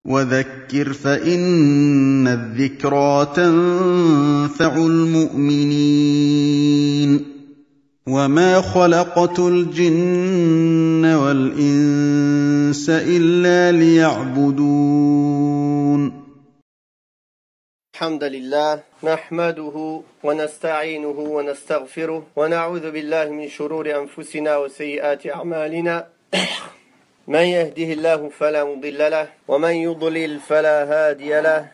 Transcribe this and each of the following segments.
وَذَكِّرْ فَإِنَّ الذِّكْرَىٰ تَنفَعُ الْمُؤْمِنِينَ وَمَا خَلَقْتُ الْجِنَّ وَالْإِنسَ إِلَّا لِيَعْبُدُونِ الحمد لله نحمده ونستعينه ونستغفره ونعوذ بالله من شرور أنفسنا وسيئات أعمالنا من يهده الله فلا مضل له ومن يضلل فلا هادي له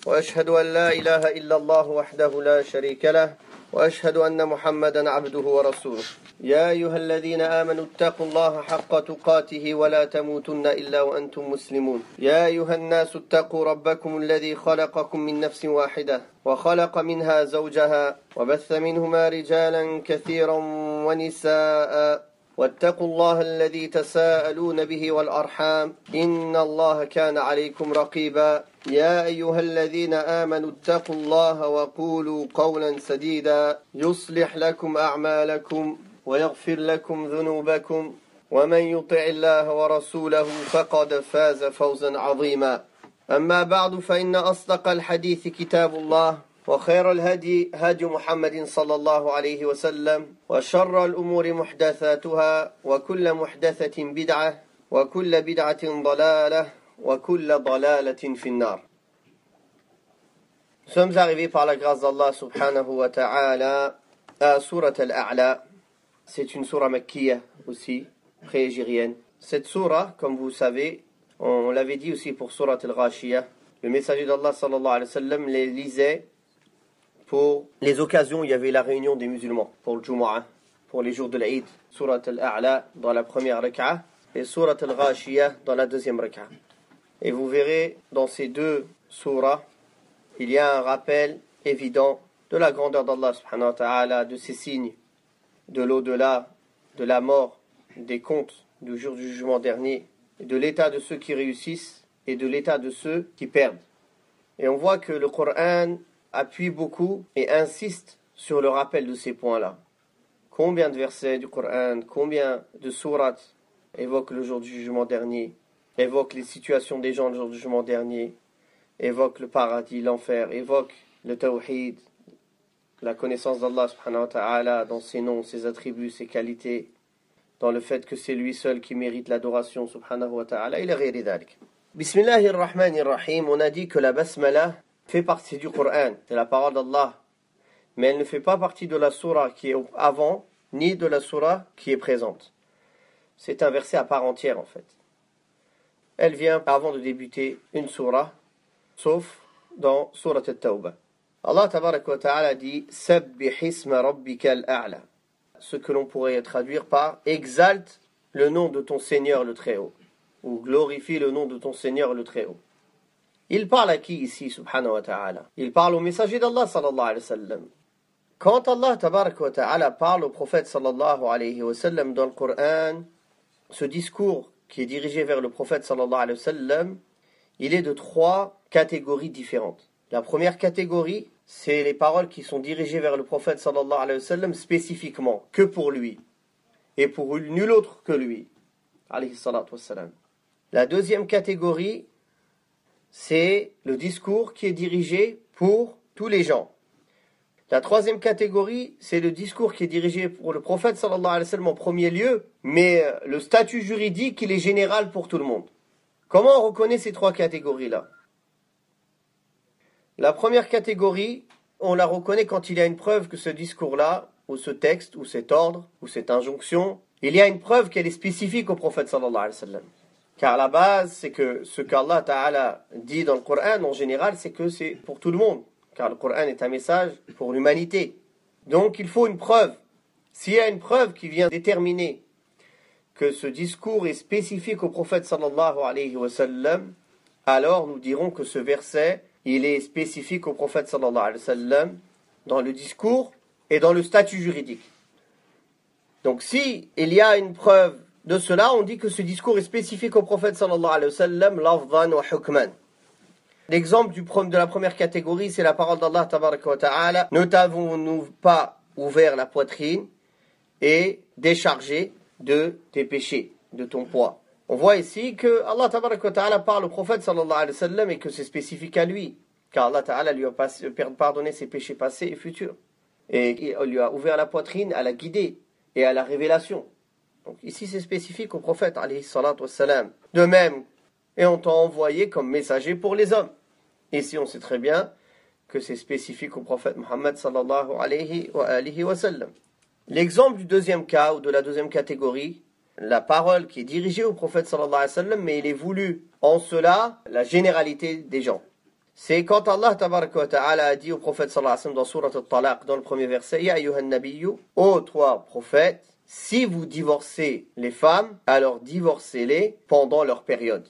وأشهد أن لا إله إلا الله وحده لا شريك له وأشهد أن محمدا عبده ورسوله يا أيها الذين آمنوا اتقوا الله حق تقاته ولا تموتن إلا وأنتم مسلمون يا أيها الناس اتقوا ربكم الذي خلقكم من نفس واحدة وخلق منها زوجها وبث منهما رجالا كثيرا ونساء واتقوا الله الذي تساءلون به والأرحام إن الله كان عليكم رقيبا يا أيها الذين آمنوا اتقوا الله وقولوا قولا سديدا يصلح لكم أعمالكم ويغفر لكم ذنوبكم ومن يطع الله ورسوله فقد فاز فوزا عظيما أما بعد فإن أصدق الحديث كتاب الله وخير الهدي هدي محمد صلى الله عليه وسلم وشر الأمور محدثاتها وكل محدثة بدعة وكل بدعة ضلالة وكل ضلالة في النار. Nous sommes arrivés par la grâce d'Allah subhanahu wa ta'ala à Surat al-A'la. C'est une surah makkiya aussi, pré-égérienne. Cette surah, comme vous savez, on l'avait dit aussi pour Surat al-Ghashiyah, le messager d'Allah sallallahu alayhi wa sallam les lisait pour les occasions où il y avait la réunion des musulmans, pour le Jumu'ah, pour les jours de l'Aïd, Surat al-A'la dans la première rak'a et Surat al-Ghashiyah dans la deuxième rak'a. Et vous verrez dans ces deux surahs, il y a un rappel évident de la grandeur d'Allah subhanahu wa ta'ala, de ses signes, de l'au-delà, de la mort, des comptes du jour du jugement dernier, et de l'état de ceux qui réussissent et de l'état de ceux qui perdent. Et on voit que le Coran appuie beaucoup et insiste sur le rappel de ces points-là. Combien de versets du Coran, combien de sourates évoquent le jour du jugement dernier, évoquent les situations des gens le jour du jugement dernier, évoquent le paradis, l'enfer, évoquent le tawhid, la connaissance d'Allah subhanahu wa ta'ala dans ses noms, ses attributs, ses qualités, dans le fait que c'est lui seul qui mérite l'adoration subhanahu wa ta'ala, il est ghayri dhalik. Bismillahirrahmanirrahim, on a dit que la basmala fait partie du Coran, de la parole d'Allah, mais elle ne fait pas partie de la surah qui est avant, ni de la surah qui est présente. C'est un verset à part entière en fait. Elle vient avant de débuter une surah, sauf dans Surat al-Tawbah. Allah tabarak wa ta'ala dit « Sabbih isma rabbika al-a'la » ce que l'on pourrait traduire par « Exalte le nom de ton Seigneur le Très-Haut » ou « Glorifie le nom de ton Seigneur le Très-Haut ». Il parle à qui ici, subhanahu wa ta'ala? Il parle au messager d'Allah sallallahu alayhi wa sallam. Quand Allah tabarak wa ta'ala parle au prophète sallallahu alayhi wa sallam dans le Coran, ce discours qui est dirigé vers le prophète sallallahu alayhi wa sallam, il est de trois catégories différentes. La première catégorie, c'est les paroles qui sont dirigées vers le prophète sallallahu alayhi wa sallam spécifiquement, que pour lui, et pour nul autre que lui, alayhi salatu wa sallam. La deuxième catégorie, c'est le discours qui est dirigé pour tous les gens. La troisième catégorie, c'est le discours qui est dirigé pour le prophète sallallahu alayhi wa sallam en premier lieu, mais le statut juridique, il est général pour tout le monde. Comment on reconnaît ces trois catégories-là? La première catégorie, on la reconnaît quand il y a une preuve que ce discours-là, ou ce texte, ou cet ordre, ou cette injonction, il y a une preuve qu'elle est spécifique au prophète sallallahu alayhi wa sallam. Car la base, c'est que ce qu'Allah Ta'ala dit dans le Coran, en général, c'est que c'est pour tout le monde. Car le Coran est un message pour l'humanité. Donc il faut une preuve. S'il y a une preuve qui vient déterminer que ce discours est spécifique au prophète sallallahu alayhi wa sallam, alors nous dirons que ce verset, il est spécifique au prophète sallallahu alayhi wa sallam dans le discours et dans le statut juridique. Donc si il y a une preuve de cela, on dit que ce discours est spécifique au prophète sallallahu alayhi wa sallam, lafzan wa hukman. L'exemple de la première catégorie, c'est la parole d'Allah tabaraka wa ta'ala. Ne t'avons-nous pas ouvert la poitrine et déchargé de tes péchés, de ton poids. On voit ici que Allah tabaraka wa ta'ala parle au prophète sallallahu alayhi wa sallam et que c'est spécifique à lui. Car Allah ta'ala lui a pardonné ses péchés passés et futurs. Et il lui a ouvert la poitrine à la guidée et à la révélation. Donc ici c'est spécifique au prophète alayhi salatu wa salam. De même, et on t'a envoyé comme messager pour les hommes. Ici on sait très bien que c'est spécifique au prophète Muhammad sallallahu alayhi wa sallam. L'exemple du deuxième cas ou de la deuxième catégorie, la parole qui est dirigée au prophète sallallahu alayhi wa sallam, mais il est voulu en cela la généralité des gens. C'est quand Allah tabaraka wa ta'ala a dit au prophète sallallahu alayhi wa sallam dans Surat al-Talaq, dans le premier verset, Ya ayyuhan nabiyyu, ô toi prophète, si vous divorcez les femmes, alors divorcez-les pendant leur période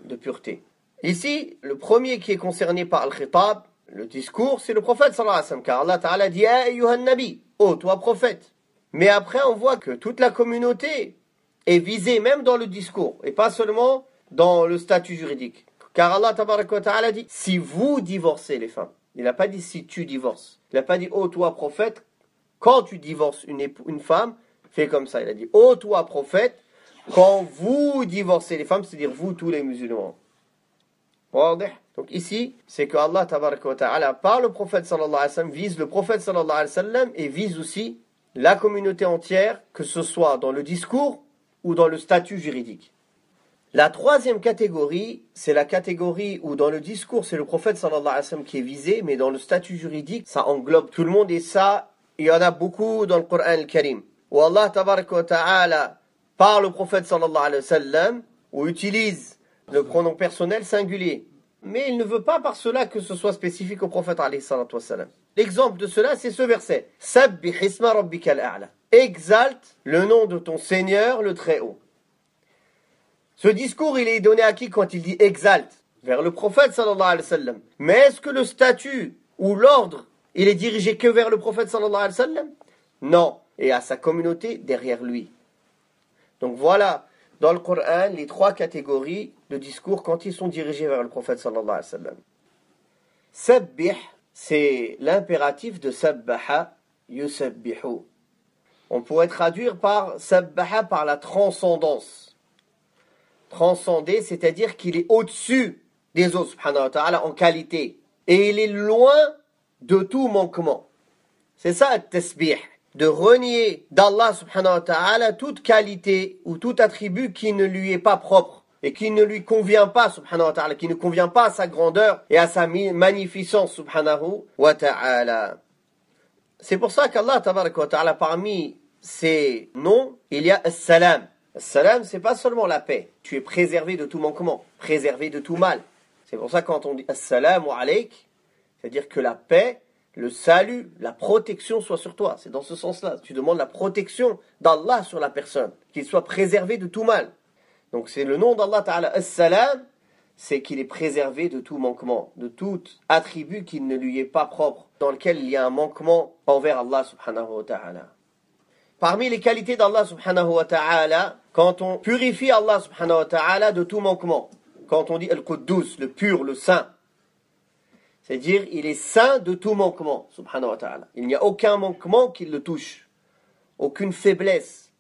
de pureté. Ici, le premier qui est concerné par al-khitab, le discours, c'est le prophète sallallahu alayhi wa sallam, car Allah ta'ala dit Ya ayyuhan nabi, ô toi prophète. Mais après, on voit que toute la communauté est visée même dans le discours, et pas seulement dans le statut juridique. Car Allah tabaraka wa ta'ala dit si vous divorcez les femmes. Il n'a pas dit si tu divorces. Il n'a pas dit ô toi prophète, quand tu divorces une femme, fais comme ça. Il a dit ô toi prophète, quand vous divorcez les femmes, c'est-à-dire vous tous les musulmans. Donc ici, c'est que Allah tabaraka wa ta'ala par le prophète sallallahu alayhi wa sallam vise le prophète sallallahu alayhi wa sallam et vise aussi la communauté entière, que ce soit dans le discours ou dans le statut juridique. La troisième catégorie, c'est la catégorie où dans le discours, c'est le prophète sallallahu alayhi wa sallam qui est visé, mais dans le statut juridique, ça englobe tout le monde et ça, il y en a beaucoup dans le Coran al-Karim. Où Allah tabaraka wa ta'ala par le prophète sallallahu alayhi wa sallam, ou utilise le pronom personnel singulier. Mais il ne veut pas par cela que ce soit spécifique au prophète alayhi salatu wa sallam. L'exemple de cela, c'est ce verset. Sabbih isma rabbikal a'la. Exalte le nom de ton Seigneur le Très-Haut. Ce discours, il est donné à qui quand il dit exalte? Vers le prophète sallallahu alayhi wa sallam. Mais est-ce que le statut ou l'ordre, il est dirigé que vers le prophète sallallahu alayhi wa sallam? Non. Et à sa communauté derrière lui. Donc voilà, dans le Coran, les trois catégories de discours quand ils sont dirigés vers le prophète sallallahu alayhi wa sallam. Sabbih, c'est l'impératif de sabbaha yusabbihu. On pourrait traduire par sabbaha par la transcendance. Transcender, c'est-à-dire qu'il est au-dessus des autres, subhanahu wa ta'ala, en qualité. Et il est loin de tout manquement. C'est ça, le tasbih. De renier d'Allah, subhanahu wa ta'ala, toute qualité ou tout attribut qui ne lui est pas propre et qui ne lui convient pas, subhanahu wa ta'ala, qui ne convient pas à sa grandeur et à sa magnificence, subhanahu wa ta'ala. C'est pour ça qu'Allah, tabaraka wa ta'ala, parmi ses noms, il y a as-salam. As-salam, c'est pas seulement la paix. Tu es préservé de tout manquement, préservé de tout mal. C'est pour ça que quand on dit as-salamu alayk, c'est-à-dire que la paix, le salut, la protection soit sur toi. C'est dans ce sens-là. Tu demandes la protection d'Allah sur la personne, qu'il soit préservé de tout mal. Donc c'est le nom d'Allah Ta'ala. As-salam, c'est qu'il est préservé de tout manquement, de tout attribut qui ne lui est pas propre, dans lequel il y a un manquement envers Allah subhanahu wa ta'ala. Parmi les qualités d'Allah subhanahu wa ta'ala, quand on purifie Allah subhanahu wa ta'ala de tout manquement, quand on dit Al-Quddus, le pur, le saint, c'est-à-dire il est saint de tout manquement, subhanahu wa ta'ala. Il n'y a aucun manquement qui le touche, aucune faiblesse,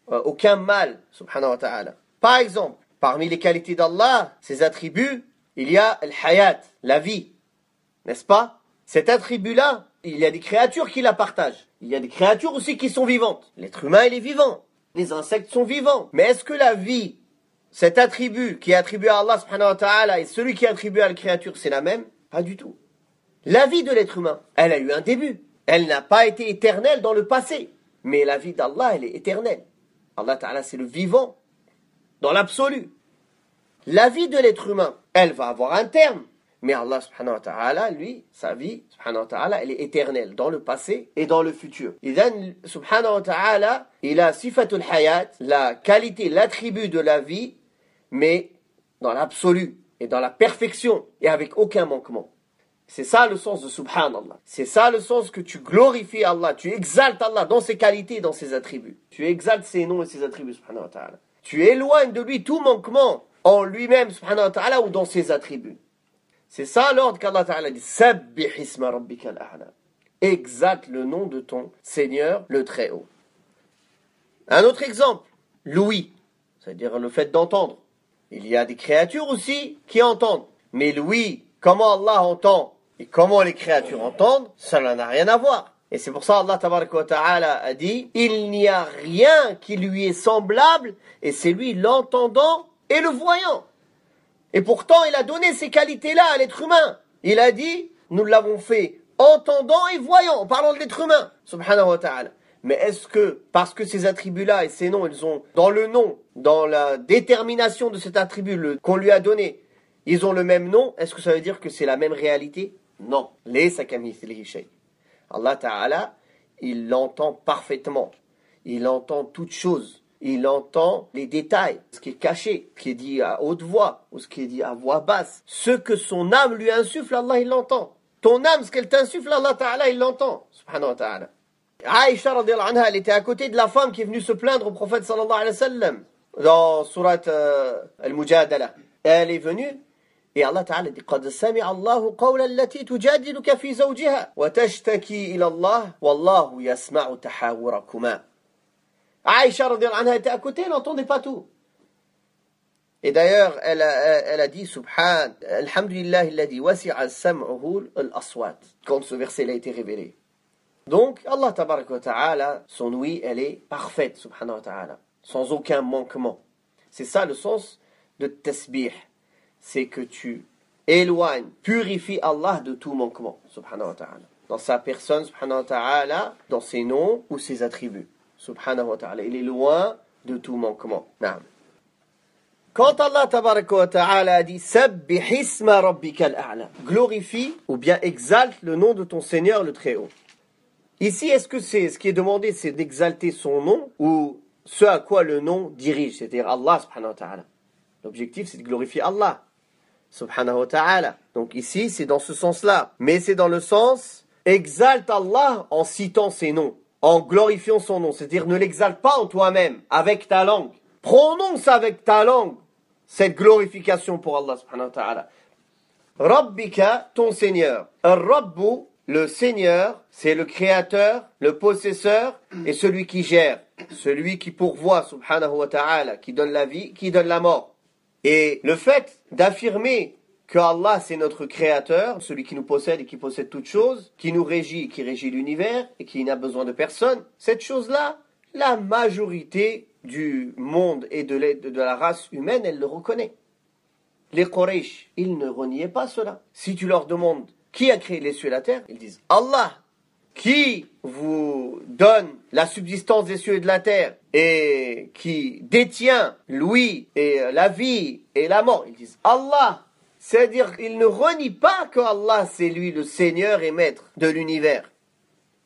aucun mal, subhanahu wa ta'ala. Par exemple, parmi les qualités d'Allah, ses attributs, il y a Al-Hayat, la vie, n'est-ce pas? Cet attribut-là, il y a des créatures qui la partagent. Il y a des créatures aussi qui sont vivantes. L'être humain, il est vivant. Les insectes sont vivants. Mais est-ce que la vie, cet attribut qui est attribué à Allah subhanahu wa ta'ala et celui qui est attribué à la créature, c'est la même? Pas du tout. La vie de l'être humain, elle a eu un début. Elle n'a pas été éternelle dans le passé. Mais la vie d'Allah, elle est éternelle. Allah ta'ala, c'est le vivant, dans l'absolu. La vie de l'être humain, elle va avoir un terme. Mais Allah subhanahu wa ta'ala, lui, sa vie, subhanahu wa ta'ala, elle est éternelle dans le passé et dans le futur. Idhan, subhanahu wa ta'ala, il a sifatul hayat, la qualité, l'attribut de la vie, mais dans l'absolu et dans la perfection et avec aucun manquement. C'est ça le sens de subhanallah. C'est ça le sens que tu glorifies Allah, tu exaltes Allah dans ses qualités et dans ses attributs. Tu exaltes ses noms et ses attributs, subhanahu wa ta'ala. Tu éloignes de lui tout manquement en lui-même, subhanahu wa ta'ala, ou dans ses attributs. C'est ça l'ordre qu'Allah Ta'ala dit. Sabbih isma rabbikal a'la. Exalte le nom de ton Seigneur le Très-Haut. Un autre exemple. Louis. c'est-à-dire le fait d'entendre. Il y a des créatures aussi qui entendent. Mais lui, comment Allah entend et comment les créatures entendent, cela n'a rien à voir. Et c'est pour ça Allah tabaraka wa ta'ala a dit « Il n'y a rien qui lui est semblable et c'est lui l'entendant et le voyant. » Et pourtant, il a donné ces qualités-là à l'être humain. Il a dit « Nous l'avons fait entendant et voyant » en parlant de l'être humain, subhanahu wa ta'ala. Mais est-ce que, parce que ces attributs-là et ces noms, ils ont, dans le nom, dans la détermination de cet attribut qu'on lui a donné, ils ont le même nom, est-ce que ça veut dire que c'est la même réalité? Non. Laysa kamithlihi shay. Allah Ta'ala, il l'entend parfaitement. Il entend toutes choses. Il entend les détails, ce qui est caché, ce qui est dit à haute voix, ou ce qui est dit à voix basse. Ce que son âme lui insuffle, Allah, il l'entend. Ton âme, ce qu'elle t'insuffle, Allah Ta'ala, il l'entend. Subhanahu wa ta'ala. Aïcha radiallahu anha, elle était à côté de la femme qui est venue se plaindre au prophète sallallahu alayhi wa sallam dans surat Al-Mujadala. Elle est venue et Allah Ta'ala dit قَدْ سَمِعَ اللَّهُ قَوْلَ الَّتِي تُجَادِلُكَ فِي زَوْجِهَا وَتَشْتَكِي إِلَى اللَّهِ وَاللَّهُ يَسْمَعُ تَحَاوُرَكُمَا. Aïcha radiallahu anha était à côté, elle n'entendait pas tout. Et d'ailleurs, elle a dit Subhan, Alhamdulillah alladhi wasi'a sam'uhu al-aswat, quand ce verset a été révélé. Donc, Allah tabaraka wa ta'ala, son ouïe, elle est parfaite, subhanahu wa ta'ala, sans aucun manquement. C'est ça le sens de tasbih. C'est que tu éloignes, purifies Allah de tout manquement, subhanahu wa ta'ala. Dans sa personne, subhanahu wa ta'ala, dans ses noms ou ses attributs, subhanahu wa ta'ala. Il est loin de tout manquement. Naam. Quand Allah tabaraka wa ta'ala a dit Sabbih isma rabbika al-a'la, glorifie ou bien exalte le nom de ton Seigneur le Très-Haut. Ici, est-ce que c'est ce qui est demandé, c'est d'exalter son nom ou ce à quoi le nom dirige, c'est-à-dire Allah subhanahu wa ta'ala. L'objectif, c'est de glorifier Allah subhanahu wa ta'ala. Donc ici, c'est dans ce sens-là. Mais c'est dans le sens, exalte Allah en citant ses noms, en glorifiant son nom. C'est-à-dire, ne l'exalte pas en toi-même, avec ta langue. Prononce avec ta langue cette glorification pour Allah subhanahu wa ta'ala. Rabbika, ton Seigneur. Ar-Rabbu, le Seigneur, c'est le créateur, le possesseur et celui qui gère, celui qui pourvoit, subhanahu wa ta'ala, qui donne la vie, qui donne la mort. Et le fait d'affirmer que Allah c'est notre créateur, celui qui nous possède et qui possède toutes choses, qui nous régit, qui régit l'univers et qui n'a besoin de personne, cette chose-là, la majorité du monde et de la race humaine, elle le reconnaît. Les Quraysh, ils ne reniaient pas cela. Si tu leur demandes qui a créé les cieux et la terre, ils disent Allah. Qui vous donne la subsistance des cieux et de la terre et qui détient l'ouïe et la vie et la mort, ils disent Allah. C'est-à-dire qu'ils ne renient pas que Allah c'est lui le Seigneur et maître de l'univers.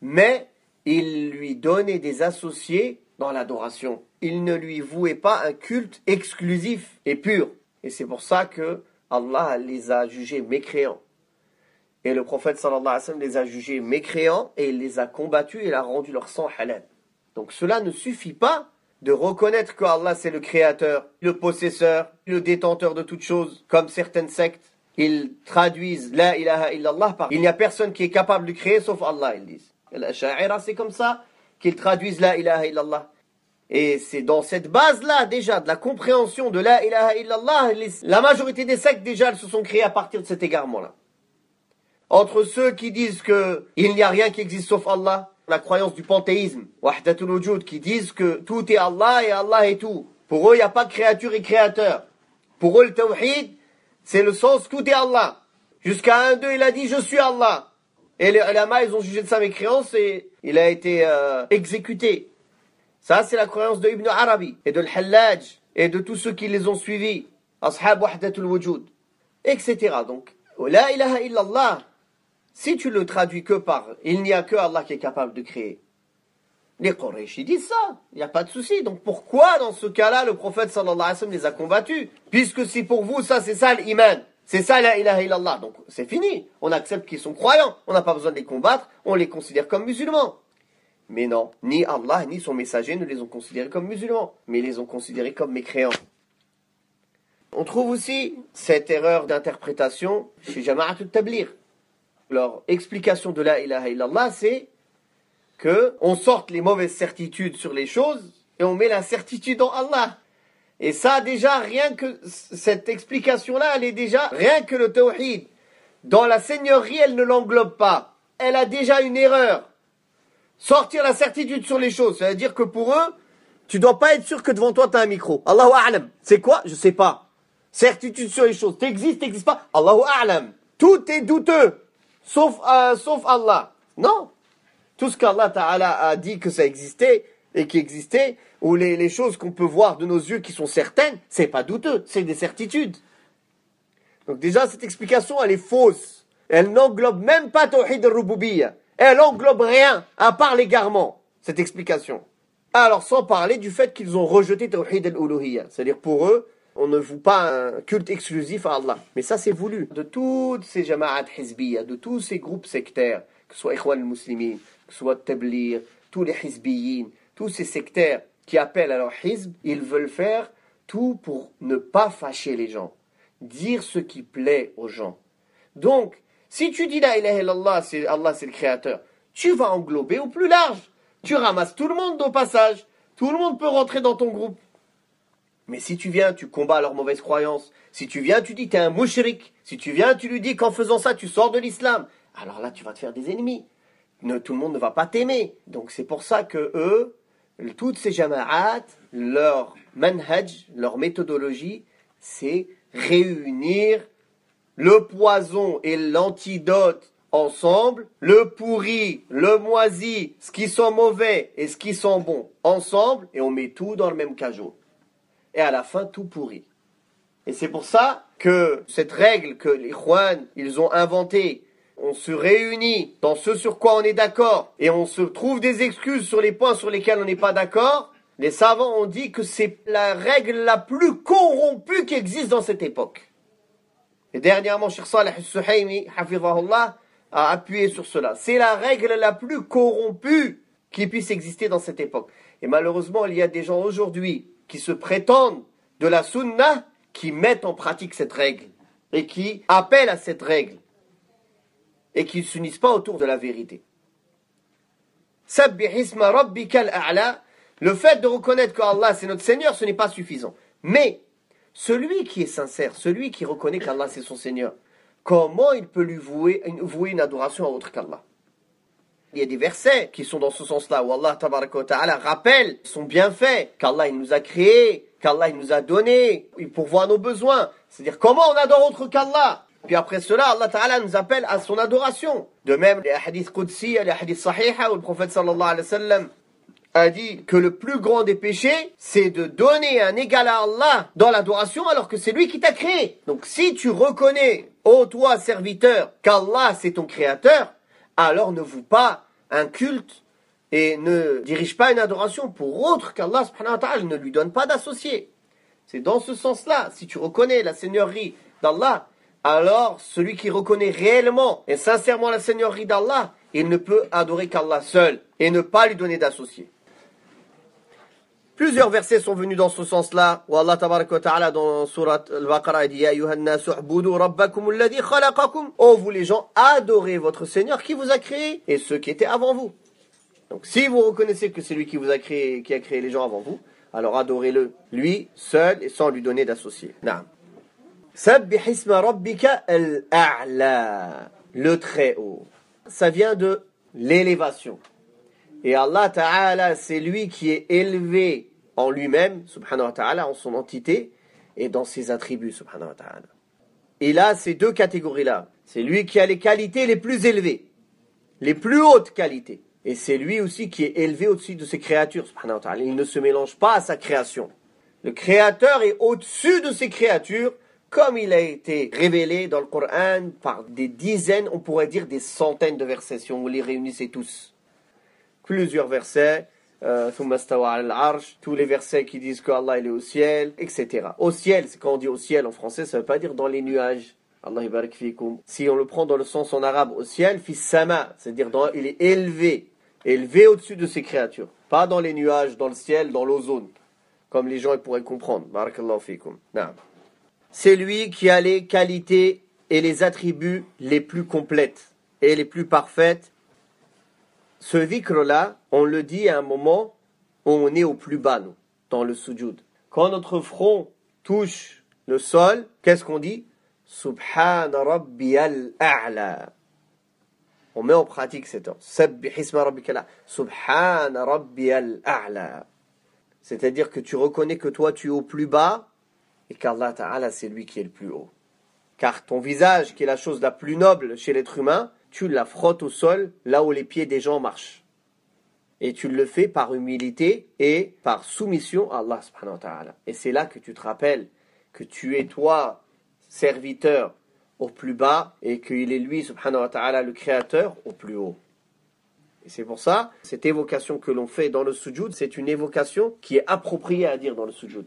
Mais ils lui donnaient des associés dans l'adoration. Ils ne lui vouaient pas un culte exclusif et pur. Et c'est pour ça que Allah les a jugés mécréants. Et le prophète sallallahu alayhi wa sallam les a jugés mécréants et il les a combattus et il a rendu leur sang halal. Donc cela ne suffit pas de reconnaître que Allah c'est le créateur, le possesseur, le détenteur de toutes choses, comme certaines sectes. Ils traduisent la ilaha illallah par il n'y a personne qui est capable de créer sauf Allah, ils disent. L'Asha'ira c'est comme ça qu'ils traduisent la ilaha illallah. Et c'est dans cette base-là déjà de la compréhension de la ilaha illallah, la majorité des sectes déjà elles se sont créées à partir de cet égarement-là. Entre ceux qui disent qu'il n'y a rien qui existe sauf Allah, la croyance du panthéisme, wahdatul wujud, qui disent que tout est Allah et Allah est tout. Pour eux, il n'y a pas de créature et créateur. Pour eux, le tawhid, c'est le sens tout est Allah. Jusqu'à 1-2, il a dit je suis Allah. Et les ulama, ils ont jugé de sa mécréance et il a été exécuté. Ça, c'est la croyance de Ibn Arabi et de Al-Hallaj et de tous ceux qui les ont suivis. Ashab wahdatul wujud, etc. Donc, la ilaha illallah, si tu le traduis que par « il n'y a que Allah qui est capable de créer », les Quraysh, ils disent ça, il n'y a pas de souci. Donc pourquoi dans ce cas-là le prophète sallallahu alayhi wa sallam les a combattus? Puisque si pour vous ça c'est ça l'iman, c'est ça la ilaha illallah, donc c'est fini. On accepte qu'ils sont croyants, on n'a pas besoin de les combattre, on les considère comme musulmans. Mais non, ni Allah ni son messager ne les ont considérés comme musulmans, mais ils les ont considérés comme mécréants. On trouve aussi cette erreur d'interprétation chez Jama'at al-Tabligh. Leur explication de la ilaha illallah, c'est que on sorte les mauvaises certitudes sur les choses et on met la certitude en Allah. Et ça, déjà, rien que cette explication-là, elle est déjà, rien que le tawhid, dans la seigneurie, elle ne l'englobe pas. Elle a déjà une erreur. Sortir la certitude sur les choses, ça veut dire que pour eux, tu dois pas être sûr que devant toi, tu as un micro. Allahu a'lam. C'est quoi? Je sais pas. Certitude sur les choses. T'existes pas? Allahu a'lam. Tout est douteux. Sauf Allah. Non. Tout ce qu'Allah Ta'ala a dit que ça existait et qui existait, ou les choses qu'on peut voir de nos yeux qui sont certaines, c'est pas douteux, c'est des certitudes. Donc déjà, cette explication, elle est fausse. Elle n'englobe même pas Tawhid al-Rububiyya. Elle englobe rien, à part l'égarement, cette explication. Alors, sans parler du fait qu'ils ont rejeté Tawhid al-Uluhiyya. C'est-à-dire, pour eux, on ne voue pas un culte exclusif à Allah. Mais ça, c'est voulu. De toutes ces jama'at hizbiyya, de tous ces groupes sectaires, que ce soit Ikhwan al-Muslimin, que ce soit Tablir, tous les hizbiyin, tous ces sectaires qui appellent à leur hizb, ils veulent faire tout pour ne pas fâcher les gens. Dire ce qui plaît aux gens. Donc, si tu dis la ilaha illallah, Allah c'est le créateur, tu vas englober au plus large. Tu ramasses tout le monde au passage. Tout le monde peut rentrer dans ton groupe. Mais si tu viens, tu combats leurs mauvaises croyances. Si tu viens, tu dis t'es un mushrik. Si tu viens, tu lui dis qu'en faisant ça, tu sors de l'islam. Alors là, tu vas te faire des ennemis. Tout le monde ne va pas t'aimer. Donc c'est pour ça que eux, toutes ces jama'at, leur manhaj, leur méthodologie, c'est réunir le poison et l'antidote ensemble, le pourri, le moisi, ce qui sent mauvais et ce qui sent bon ensemble, et on met tout dans le même cajot. Et à la fin, tout pourrit. Et c'est pour ça que cette règle que les Ikhwan, ils ont inventée, on se réunit dans ce sur quoi on est d'accord, et on se trouve des excuses sur les points sur lesquels on n'est pas d'accord, les savants ont dit que c'est la règle la plus corrompue qui existe dans cette époque. Et dernièrement, Cheikh Saleh al-Suhaymi, hafizahullah, a appuyé sur cela. C'est la règle la plus corrompue qui puisse exister dans cette époque. Et malheureusement, il y a des gens aujourd'hui qui se prétendent de la sunnah, qui mettent en pratique cette règle, et qui appellent à cette règle, et qui ne s'unissent pas autour de la vérité. Sabbih isma rabbikal a'la, le fait de reconnaître qu'Allah c'est notre Seigneur, ce n'est pas suffisant. Mais celui qui est sincère, celui qui reconnaît qu'Allah c'est son Seigneur, comment il peut lui vouer une adoration à autre qu'Allah? Il y a des versets qui sont dans ce sens-là, où Allah tabaraka wa ta'ala rappelle son bienfait, qu'Allah il nous a créés, qu'Allah il nous a donné, il pourvoit nos besoins. C'est-à-dire comment on adore autre qu'Allah? Puis après cela, Allah ta'ala nous appelle à son adoration. De même, les hadiths qudsi, les hadiths sahiha, où le prophète sallallahu alayhi wa sallam a dit que le plus grand des péchés, c'est de donner un égal à Allah dans l'adoration alors que c'est lui qui t'a créé. Donc si tu reconnais, ô toi serviteur, qu'Allah c'est ton créateur, alors ne voue pas un culte et ne dirige pas une adoration pour autre qu'Allah subhanahu wa ta'ala, ne lui donne pas d'associé. C'est dans ce sens-là, si tu reconnais la seigneurie d'Allah, alors celui qui reconnaît réellement et sincèrement la seigneurie d'Allah, il ne peut adorer qu'Allah seul et ne pas lui donner d'associé. Plusieurs versets sont venus dans ce sens-là, où Allah tabaraka wa ta'ala dans surat al-Baqarah dit Ya ayyuhan nasu u'budu rabbakum alladhi khalaqakum. Oh vous les gens, adorez votre Seigneur qui vous a créé et ceux qui étaient avant vous. Donc si vous reconnaissez que c'est lui qui vous a créé, qui a créé les gens avant vous, alors adorez-le, lui seul et sans lui donner d'associé. Naam. Sabbih isma rabbika al-a'la, le très haut. Ça vient de l'élévation. Et Allah Ta'ala, c'est lui qui est élevé en lui-même, subhanahu wa ta'ala, en son entité, et dans ses attributs, subhanahu wa ta'ala. Et là, ces deux catégories-là, c'est lui qui a les qualités les plus élevées, les plus hautes qualités. Et c'est lui aussi qui est élevé au-dessus de ses créatures, subhanahu wa ta'ala. Il ne se mélange pas à sa création. Le créateur est au-dessus de ses créatures, comme il a été révélé dans le Coran par des dizaines, on pourrait dire des centaines de versets, si on les réunissait tous. Plusieurs versets, tous les versets qui disent qu'Allah il est au ciel, etc. Au ciel, c'est quand on dit au ciel en français, ça ne veut pas dire dans les nuages. Allah ibarak fikum. Si on le prend dans le sens en arabe au ciel, fis sama, c'est-à-dire il est élevé, élevé au-dessus de ses créatures. Pas dans les nuages, dans le ciel, dans l'ozone, comme les gens ils pourraient comprendre. Barakallahu fikum. Naam. C'est lui qui a les qualités et les attributs les plus complètes et les plus parfaites. Ce dhikr-là, on le dit à un moment où on est au plus bas, nous, dans le sujoud. quand notre front touche le sol, qu'est-ce qu'on dit? Subhana rabbiyal a'la. On met en pratique cette ordre. Sabbih isma rabbikal a'la. Subhana rabbiyal a'la. C'est-à-dire que tu reconnais que toi tu es au plus bas et qu'Allah Ta'ala c'est lui qui est le plus haut. Car ton visage, qui est la chose la plus noble chez l'être humain, tu la frottes au sol, là où les pieds des gens marchent. Et tu le fais par humilité et par soumission à Allah subhanahu wa ta'ala. Et c'est là que tu te rappelles que tu es toi, serviteur, au plus bas, et qu'il est lui, subhanahu wa ta'ala, le créateur, au plus haut. Et c'est pour ça, cette évocation que l'on fait dans le sujoud, c'est une évocation qui est appropriée à dire dans le sujoud.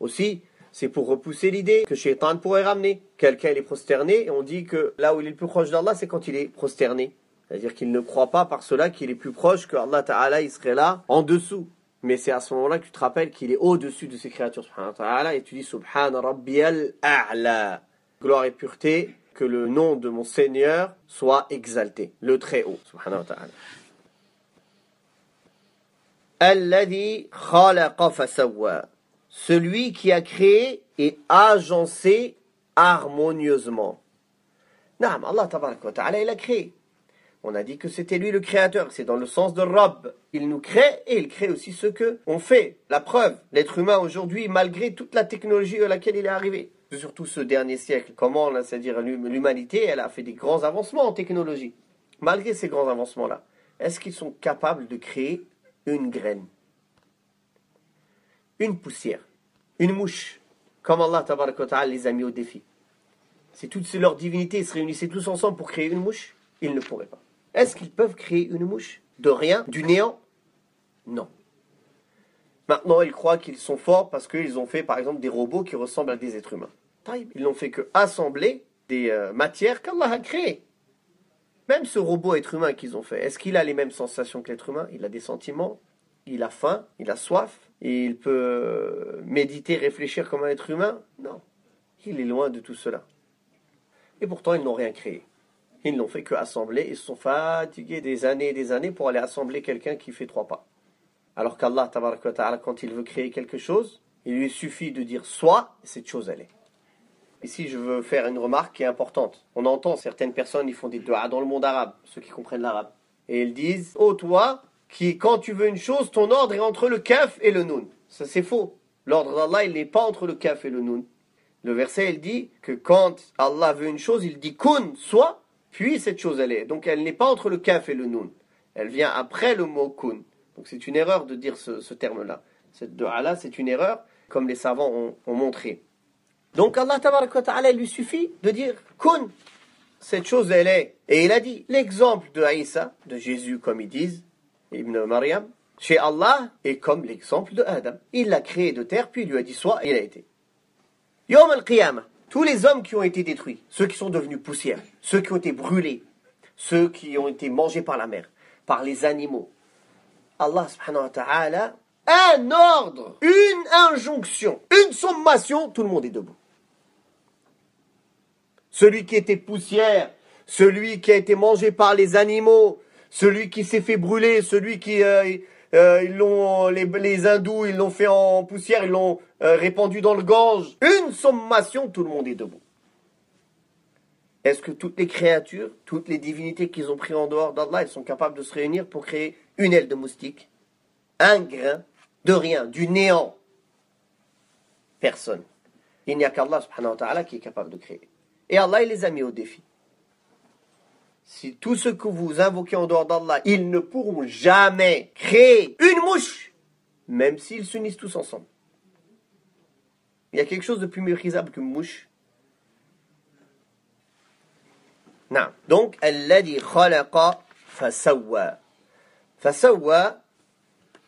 Aussi, c'est pour repousser l'idée que Shaitan pourrait ramener. Quelqu'un il est prosterné, et on dit que là où il est le plus proche d'Allah, c'est quand il est prosterné. C'est-à-dire qu'il ne croit pas par cela qu'il est plus proche, que Allah Ta'ala il serait là, en dessous. Mais c'est à ce moment-là que tu te rappelles qu'il est au-dessus de ses créatures, subhanahu wa ta'ala, et tu dis Subhana Rabbiyal A'la. Gloire et pureté, que le nom de mon Seigneur soit exalté, le très haut, subhanahu wa ta'ala. Alladhi khalaqa fasawwa. Celui qui a créé et agencé harmonieusement. Naam, Allah tabaraka wa ta'ala, il a créé. On a dit que c'était lui le créateur, c'est dans le sens de Rabb. Il nous crée et il crée aussi ce que on fait. La preuve, l'être humain aujourd'hui, malgré toute la technologie à laquelle il est arrivé, surtout ce dernier siècle, comment, c'est-à-dire l'humanité, elle a fait des grands avancements en technologie. Malgré ces grands avancements-là, est-ce qu'ils sont capables de créer une graine, une poussière, une mouche, comme Allah tabaraka wa ta'ala les a mis au défi? Si toutes leurs divinités se réunissaient tous ensemble pour créer une mouche, ils ne pourraient pas. Est-ce qu'ils peuvent créer une mouche de rien, du néant? Non. Maintenant, ils croient qu'ils sont forts parce qu'ils ont fait, par exemple, des robots qui ressemblent à des êtres humains. Ils n'ont fait que assembler des matières qu'Allah a créées. Même ce robot être humain qu'ils ont fait, est-ce qu'il a les mêmes sensations que l'être humain? Il a des sentiments, il a faim, il a soif, et il peut méditer, réfléchir comme un être humain? Non. Il est loin de tout cela. Et pourtant, ils n'ont rien créé. Ils n'ont fait que assembler. Ils se sont fatigués des années et des années pour aller assembler quelqu'un qui fait 3 pas. Alors qu'Allah, tabaraka wa ta'ala, quand il veut créer quelque chose, il lui suffit de dire soit, et cette chose elle est. Ici, je veux faire une remarque qui est importante. On entend certaines personnes, ils font des du'a dans le monde arabe, ceux qui comprennent l'arabe. Et ils disent, ô toi, qui, quand tu veux une chose, ton ordre est entre le kaf et le nun. Ça, c'est faux. L'ordre d'Allah, il n'est pas entre le kaf et le nun. Le verset, il dit que quand Allah veut une chose, il dit kun, soit, puis cette chose, elle est. Donc, elle n'est pas entre le kaf et le nun. Elle vient après le mot kun. Donc, c'est une erreur de dire ce terme-là. Cette du'a-là, c'est une erreur, comme les savants ont montré. Donc, Allah, tabaraka wa ta'ala, il lui suffit de dire kun. Cette chose, elle est. Et il a dit, l'exemple de Isa, de Jésus, comme ils disent, Ibn Maryam, chez Allah, est comme l'exemple de Adam. Il l'a créé de terre, puis il lui a dit soit, et il a été. Yawm al-Qiyamah, tous les hommes qui ont été détruits, ceux qui sont devenus poussière, ceux qui ont été brûlés, ceux qui ont été mangés par la mer, par les animaux, Allah subhanahu wa ta'ala, un ordre, une injonction, une sommation, tout le monde est debout. Celui qui était poussière, celui qui a été mangé par les animaux, celui qui s'est fait brûler, celui qui les hindous, ils l'ont fait en poussière, ils l'ont répandu dans le Gange. Une sommation, tout le monde est debout. Est-ce que toutes les créatures, toutes les divinités qu'ils ont pris en dehors d'Allah, elles sont capables de se réunir pour créer une aile de moustique, un grain de rien, du néant? Personne. Il n'y a qu'Allah subhanahu wa ta'ala qui est capable de créer. Et Allah, il les a mis au défi. Si tout ce que vous invoquez en dehors d'Allah, ils ne pourront jamais créer une mouche, même s'ils s'unissent tous ensemble. Il y a quelque chose de plus méprisable qu'une mouche. Non. Donc, alladhi khalaqa fasawwa. Fasawwa,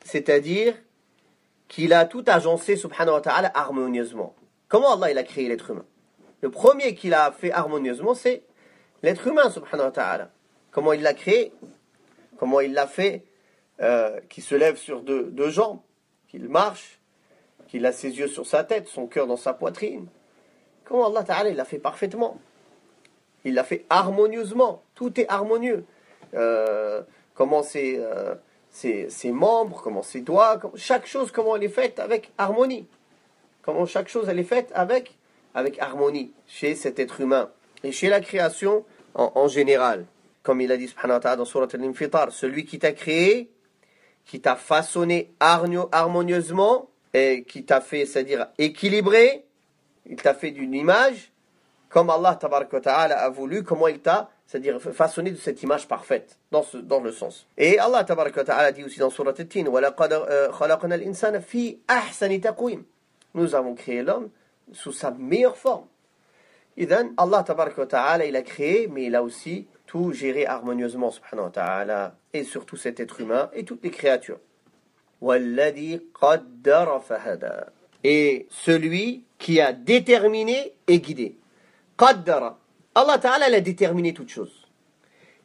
c'est-à-dire qu'il a tout agencé, subhanahu wa ta'ala, harmonieusement. Comment Allah il a créé l'être humain? Le premier qu'il a fait harmonieusement, c'est l'être humain, subhanahu wa ta'ala. Comment il l'a créé? Comment il l'a fait qu'il se lève sur deux jambes, qu'il marche, qu'il a ses yeux sur sa tête, son cœur dans sa poitrine. Comment Allah ta'ala il l'a fait parfaitement? Il l'a fait harmonieusement. Tout est harmonieux. Comment ses membres, comment ses doigts, chaque chose, comment elle est faite avec harmonie. Comment chaque chose elle est faite avec harmonie chez cet être humain et chez la création en général. Comme il a dit subhanahu wa ta'ala dans Surat Al-Infitar, celui qui t'a créé, qui t'a façonné harmonieusement et qui t'a fait, c'est-à-dire équilibré, il t'a fait d'une image comme Allah tabaraka wa ta'ala a voulu, comment il t'a, c'est-à-dire façonné de cette image parfaite, dans le sens. Et Allah tabaraka wa ta'ala dit aussi dans Surat At-Tin, وَلَقَدْ خَلَقْنَا الْإِنسَانَ فِي أَحْسَنِ تَقْوِيمٍ. Nous avons créé l'homme sous sa meilleure forme. Idhan, Allah tabaraka wa ta'ala, il a créé, mais il a aussi tout géré harmonieusement, subhanahu wa ta'ala, et surtout cet être humain et toutes les créatures. وَالَّذِي قَدَّرَ فَهَدَى. Et celui qui a déterminé et guidé. Qaddara. Allah Ta'ala a déterminé toutes choses.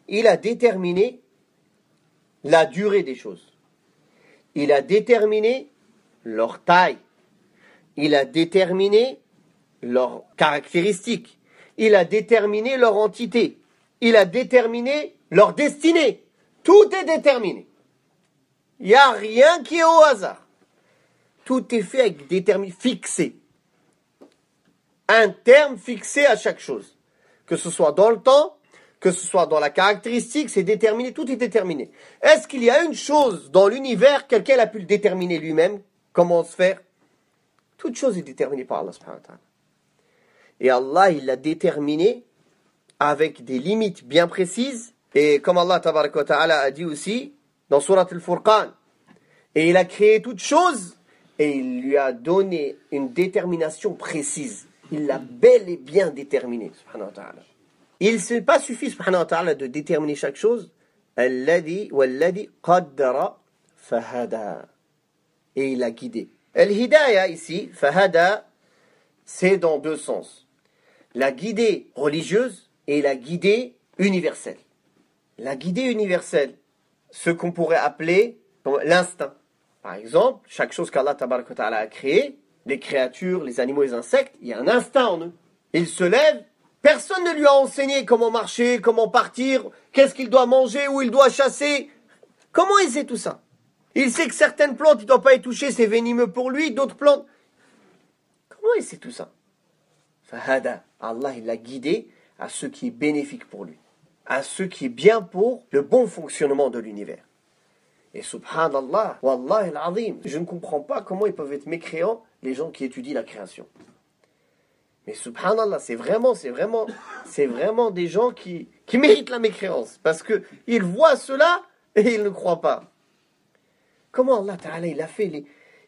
Il a déterminé la durée des choses. Il a déterminé leur taille. Il a déterminé leurs caractéristiques. Il a déterminé leur entité. Il a déterminé leur destinée. Tout est déterminé. Il n'y a rien qui est au hasard. Tout est fait avec déterminé, fixé. Un terme fixé à chaque chose. Que ce soit dans le temps, que ce soit dans la caractéristique, c'est déterminé, tout est déterminé. Est-ce qu'il y a une chose dans l'univers, quelqu'un a pu le déterminer lui-même? Comment se faire? Toute chose est déterminée par Allah subhanahu wa ta'ala. Et Allah, il l'a déterminé avec des limites bien précises. Et comme Allah tabaraka wa ta'ala a dit aussi, dans Surat Al-Furqan, et il a créé toute chose, et il lui a donné une détermination précise. Il l'a bel et bien déterminé, subhanahu wa ta'ala. Il ne s'est pas suffi, subhanahu wa ta'ala, de déterminer chaque chose. Alladhi walladhi qaddara fahada. Et il a guidé. Al-hidayah ici, fahada, c'est dans deux sens. La guidée religieuse et la guidée universelle. La guidée universelle, ce qu'on pourrait appeler l'instinct. Par exemple, chaque chose qu'Allah tabaraka wa ta'ala a créée, les créatures, les animaux, les insectes, il y a un instinct en eux. Il se lève, personne ne lui a enseigné comment marcher, comment partir, qu'est-ce qu'il doit manger, où il doit chasser. Comment il sait tout ça? Il sait que certaines plantes, il ne doit pas y toucher, c'est venimeux pour lui, d'autres plantes. Comment il sait tout ça? Fahada, Allah, il l'a guidé à ce qui est bénéfique pour lui, à ce qui est bien pour le bon fonctionnement de l'univers. Et subhanallah, wallah al-azim, je ne comprends pas comment ils peuvent être mécréants, les gens qui étudient la création. Mais subhanallah, c'est vraiment des gens qui méritent la mécréance, parce qu'ils voient cela et ils ne croient pas. Comment Allah Ta'ala, il a fait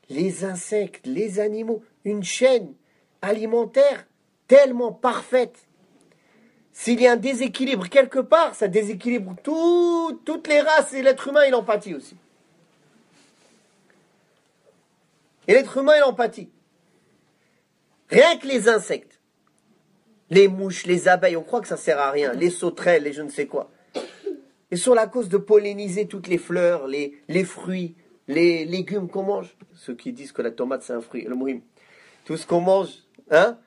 les insectes, les animaux, une chaîne alimentaire tellement parfaite. S'il y a un déséquilibre quelque part, ça déséquilibre toutes les races et l'être humain, il en pâtit aussi. Et l'être humain, il en pâtit. Rien que les insectes, les mouches, les abeilles, on croit que ça sert à rien, les sauterelles, les je ne sais quoi. Et sur la cause de polliniser toutes les fleurs, les fruits, les légumes qu'on mange. Ceux qui disent que la tomate c'est un fruit, le mouhim. Tout ce qu'on mange, hein,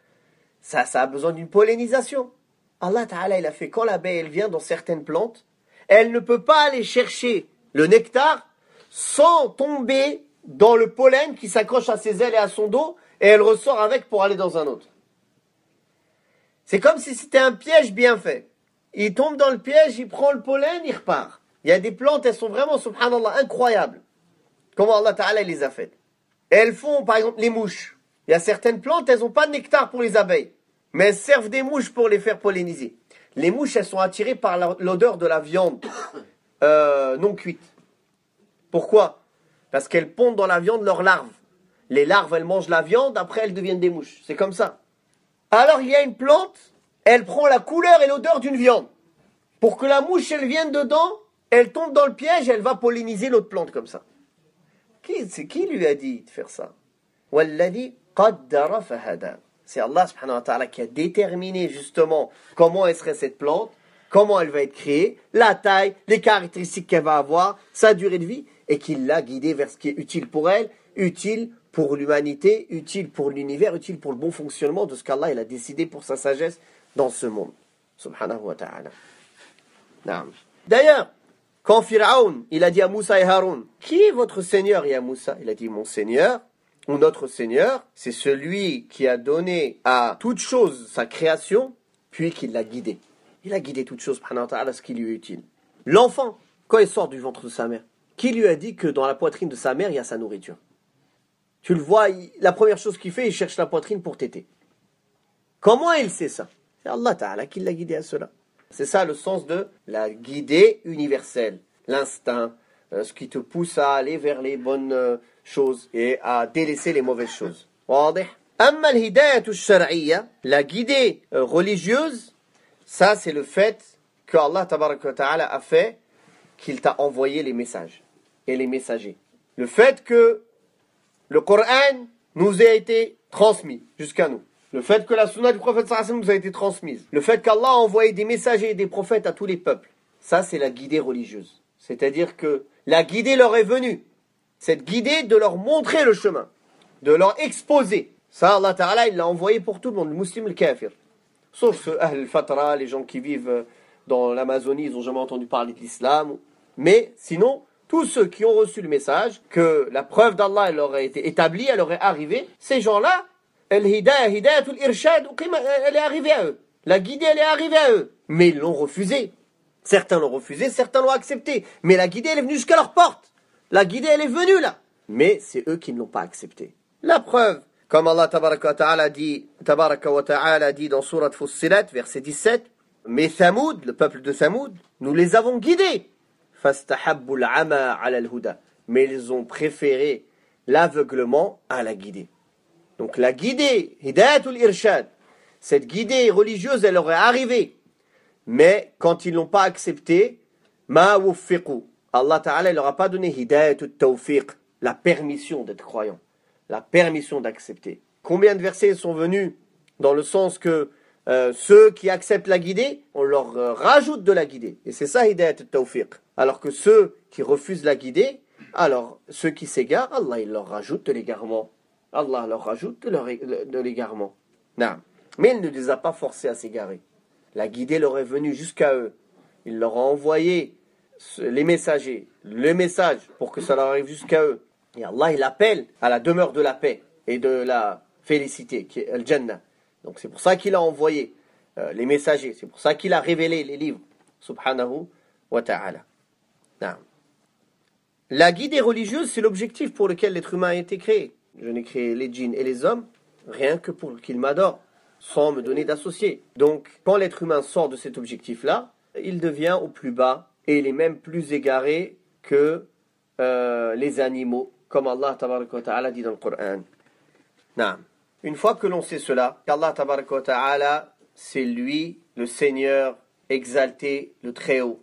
ça a besoin d'une pollinisation. Allah Ta'ala, il a fait, quand l'abeille, elle vient dans certaines plantes, elle ne peut pas aller chercher le nectar sans tomber dans le pollen qui s'accroche à ses ailes et à son dos, et elle ressort avec pour aller dans un autre. C'est comme si c'était un piège bien fait. Il tombe dans le piège, il prend le pollen, il repart. Il y a des plantes, elles sont vraiment, subhanallah, incroyables. Comment Allah Ta'ala les a faites. Et elles font, par exemple, les mouches. Il y a certaines plantes, elles n'ont pas de nectar pour les abeilles. Mais elles servent des mouches pour les faire polliniser. Les mouches, elles sont attirées par l'odeur de la viande non cuite. Pourquoi? Parce qu'elles pondent dans la viande leurs larves. Les larves, elles mangent la viande, après elles deviennent des mouches. C'est comme ça. Alors il y a une plante, elle prend la couleur et l'odeur d'une viande. Pour que la mouche, elle vienne dedans, elle tombe dans le piège, elle va polliniser l'autre plante comme ça. Qui lui a dit de faire ça? Walladhi qaddara fahada. C'est Allah subhanahu wa ta'ala qui a déterminé justement comment elle serait cette plante, comment elle va être créée, la taille, les caractéristiques qu'elle va avoir, sa durée de vie, et qu'il l'a guidée vers ce qui est utile pour elle, utile pour l'humanité, utile pour l'univers, utile pour le bon fonctionnement de ce qu'Allah il a décidé pour sa sagesse dans ce monde. Subhanahu wa ta'ala. D'ailleurs, quand Pharaon, il a dit à Moussa et Haroun, qui est votre Seigneur? Et à Moussa, il a dit, mon Seigneur, ou notre Seigneur, c'est celui qui a donné à toute chose sa création, puis qui l'a guidé. Il a guidé toute chose, subhanahu wa ta'ala, ce qui lui est utile. L'enfant, quand il sort du ventre de sa mère, qui lui a dit que dans la poitrine de sa mère, il y a sa nourriture? Tu le vois, la première chose qu'il fait, il cherche la poitrine pour téter. Comment il sait ça? C'est Allah Ta'ala qui l'a guidé à cela. C'est ça le sens de la guidée universelle. L'instinct, ce qui te pousse à aller vers les bonnes choses et à délaisser les mauvaises choses. Amma al-hidayatu ash-shar'iyya, la guidée religieuse, ça c'est le fait que Allah Ta'ala a fait qu'il t'a envoyé les messages et les messagers. Le fait que le Coran nous a été transmis jusqu'à nous. Le fait que la sunna du prophète sallallahu alayhi wa sallam nous a été transmise. Le fait qu'Allah a envoyé des messagers et des prophètes à tous les peuples. Ça, c'est la guidée religieuse. C'est-à-dire que la guidée leur est venue. Cette guidée de leur montrer le chemin. De leur exposer. Ça, Allah Ta'ala, il l'a envoyé pour tout le monde. Le musulman, le kafir. Sauf ceux, al-fatra, les gens qui vivent dans l'Amazonie, ils n'ont jamais entendu parler de l'islam. Mais sinon, tous ceux qui ont reçu le message, que la preuve d'Allah leur a été établie, elle leur est arrivée, ces gens-là, hidayatul irshad, elle est arrivée à eux. La guidée, elle est arrivée à eux. Mais ils l'ont refusée. Certains l'ont refusée, certains l'ont acceptée. Mais la guidée, elle est venue jusqu'à leur porte. La guidée, elle est venue là. Mais c'est eux qui ne l'ont pas acceptée. La preuve, comme Allah tabaraka wa ta'ala dit dans Surat Fussilat, verset 17, mais Thamoud, le peuple de Thamoud, nous les avons guidés. Fastahabbul ama ala al-huda. Mais ils ont préféré l'aveuglement à la guidée. Donc la guidée, hidayatul irshad, cette guidée religieuse, elle aurait arrivé. Mais quand ils l'ont pas accepté, ma wuffiqu. Allah Ta'ala, il leur a pas donné hidayatut tawfiq, la permission d'être croyant, la permission d'accepter. Combien de versets sont venus dans le sens que ceux qui acceptent la guidée, on leur rajoute de la guidée. Et c'est ça hidayatut tawfiq. Alors que ceux qui refusent la guidée, alors ceux qui s'égarent, Allah il leur rajoute de l'égarement. Allah leur rajoute de l'égarement. Non. Mais il ne les a pas forcés à s'égarer. La guidée leur est venue jusqu'à eux. Il leur a envoyé les messagers, le message pour que ça leur arrive jusqu'à eux. Et Allah il appelle à la demeure de la paix et de la félicité, qui est Al-Jannah. Donc c'est pour ça qu'il a envoyé les messagers. C'est pour ça qu'il a révélé les livres. Subhanahu wa ta'ala. Non. La guidée religieuse, c'est l'objectif pour lequel l'être humain a été créé. Je n'ai créé les djinns et les hommes rien que pour qu'ils m'adorent, sans me donner d'associés. Donc, quand l'être humain sort de cet objectif-là, il devient au plus bas et il est même plus égaré que les animaux, comme Allah tabaraka wa ta'ala dit dans le Coran. Naam. Une fois que l'on sait cela, qu'Allah tabaraka wa ta'ala, c'est lui, le Seigneur exalté, le Très-Haut,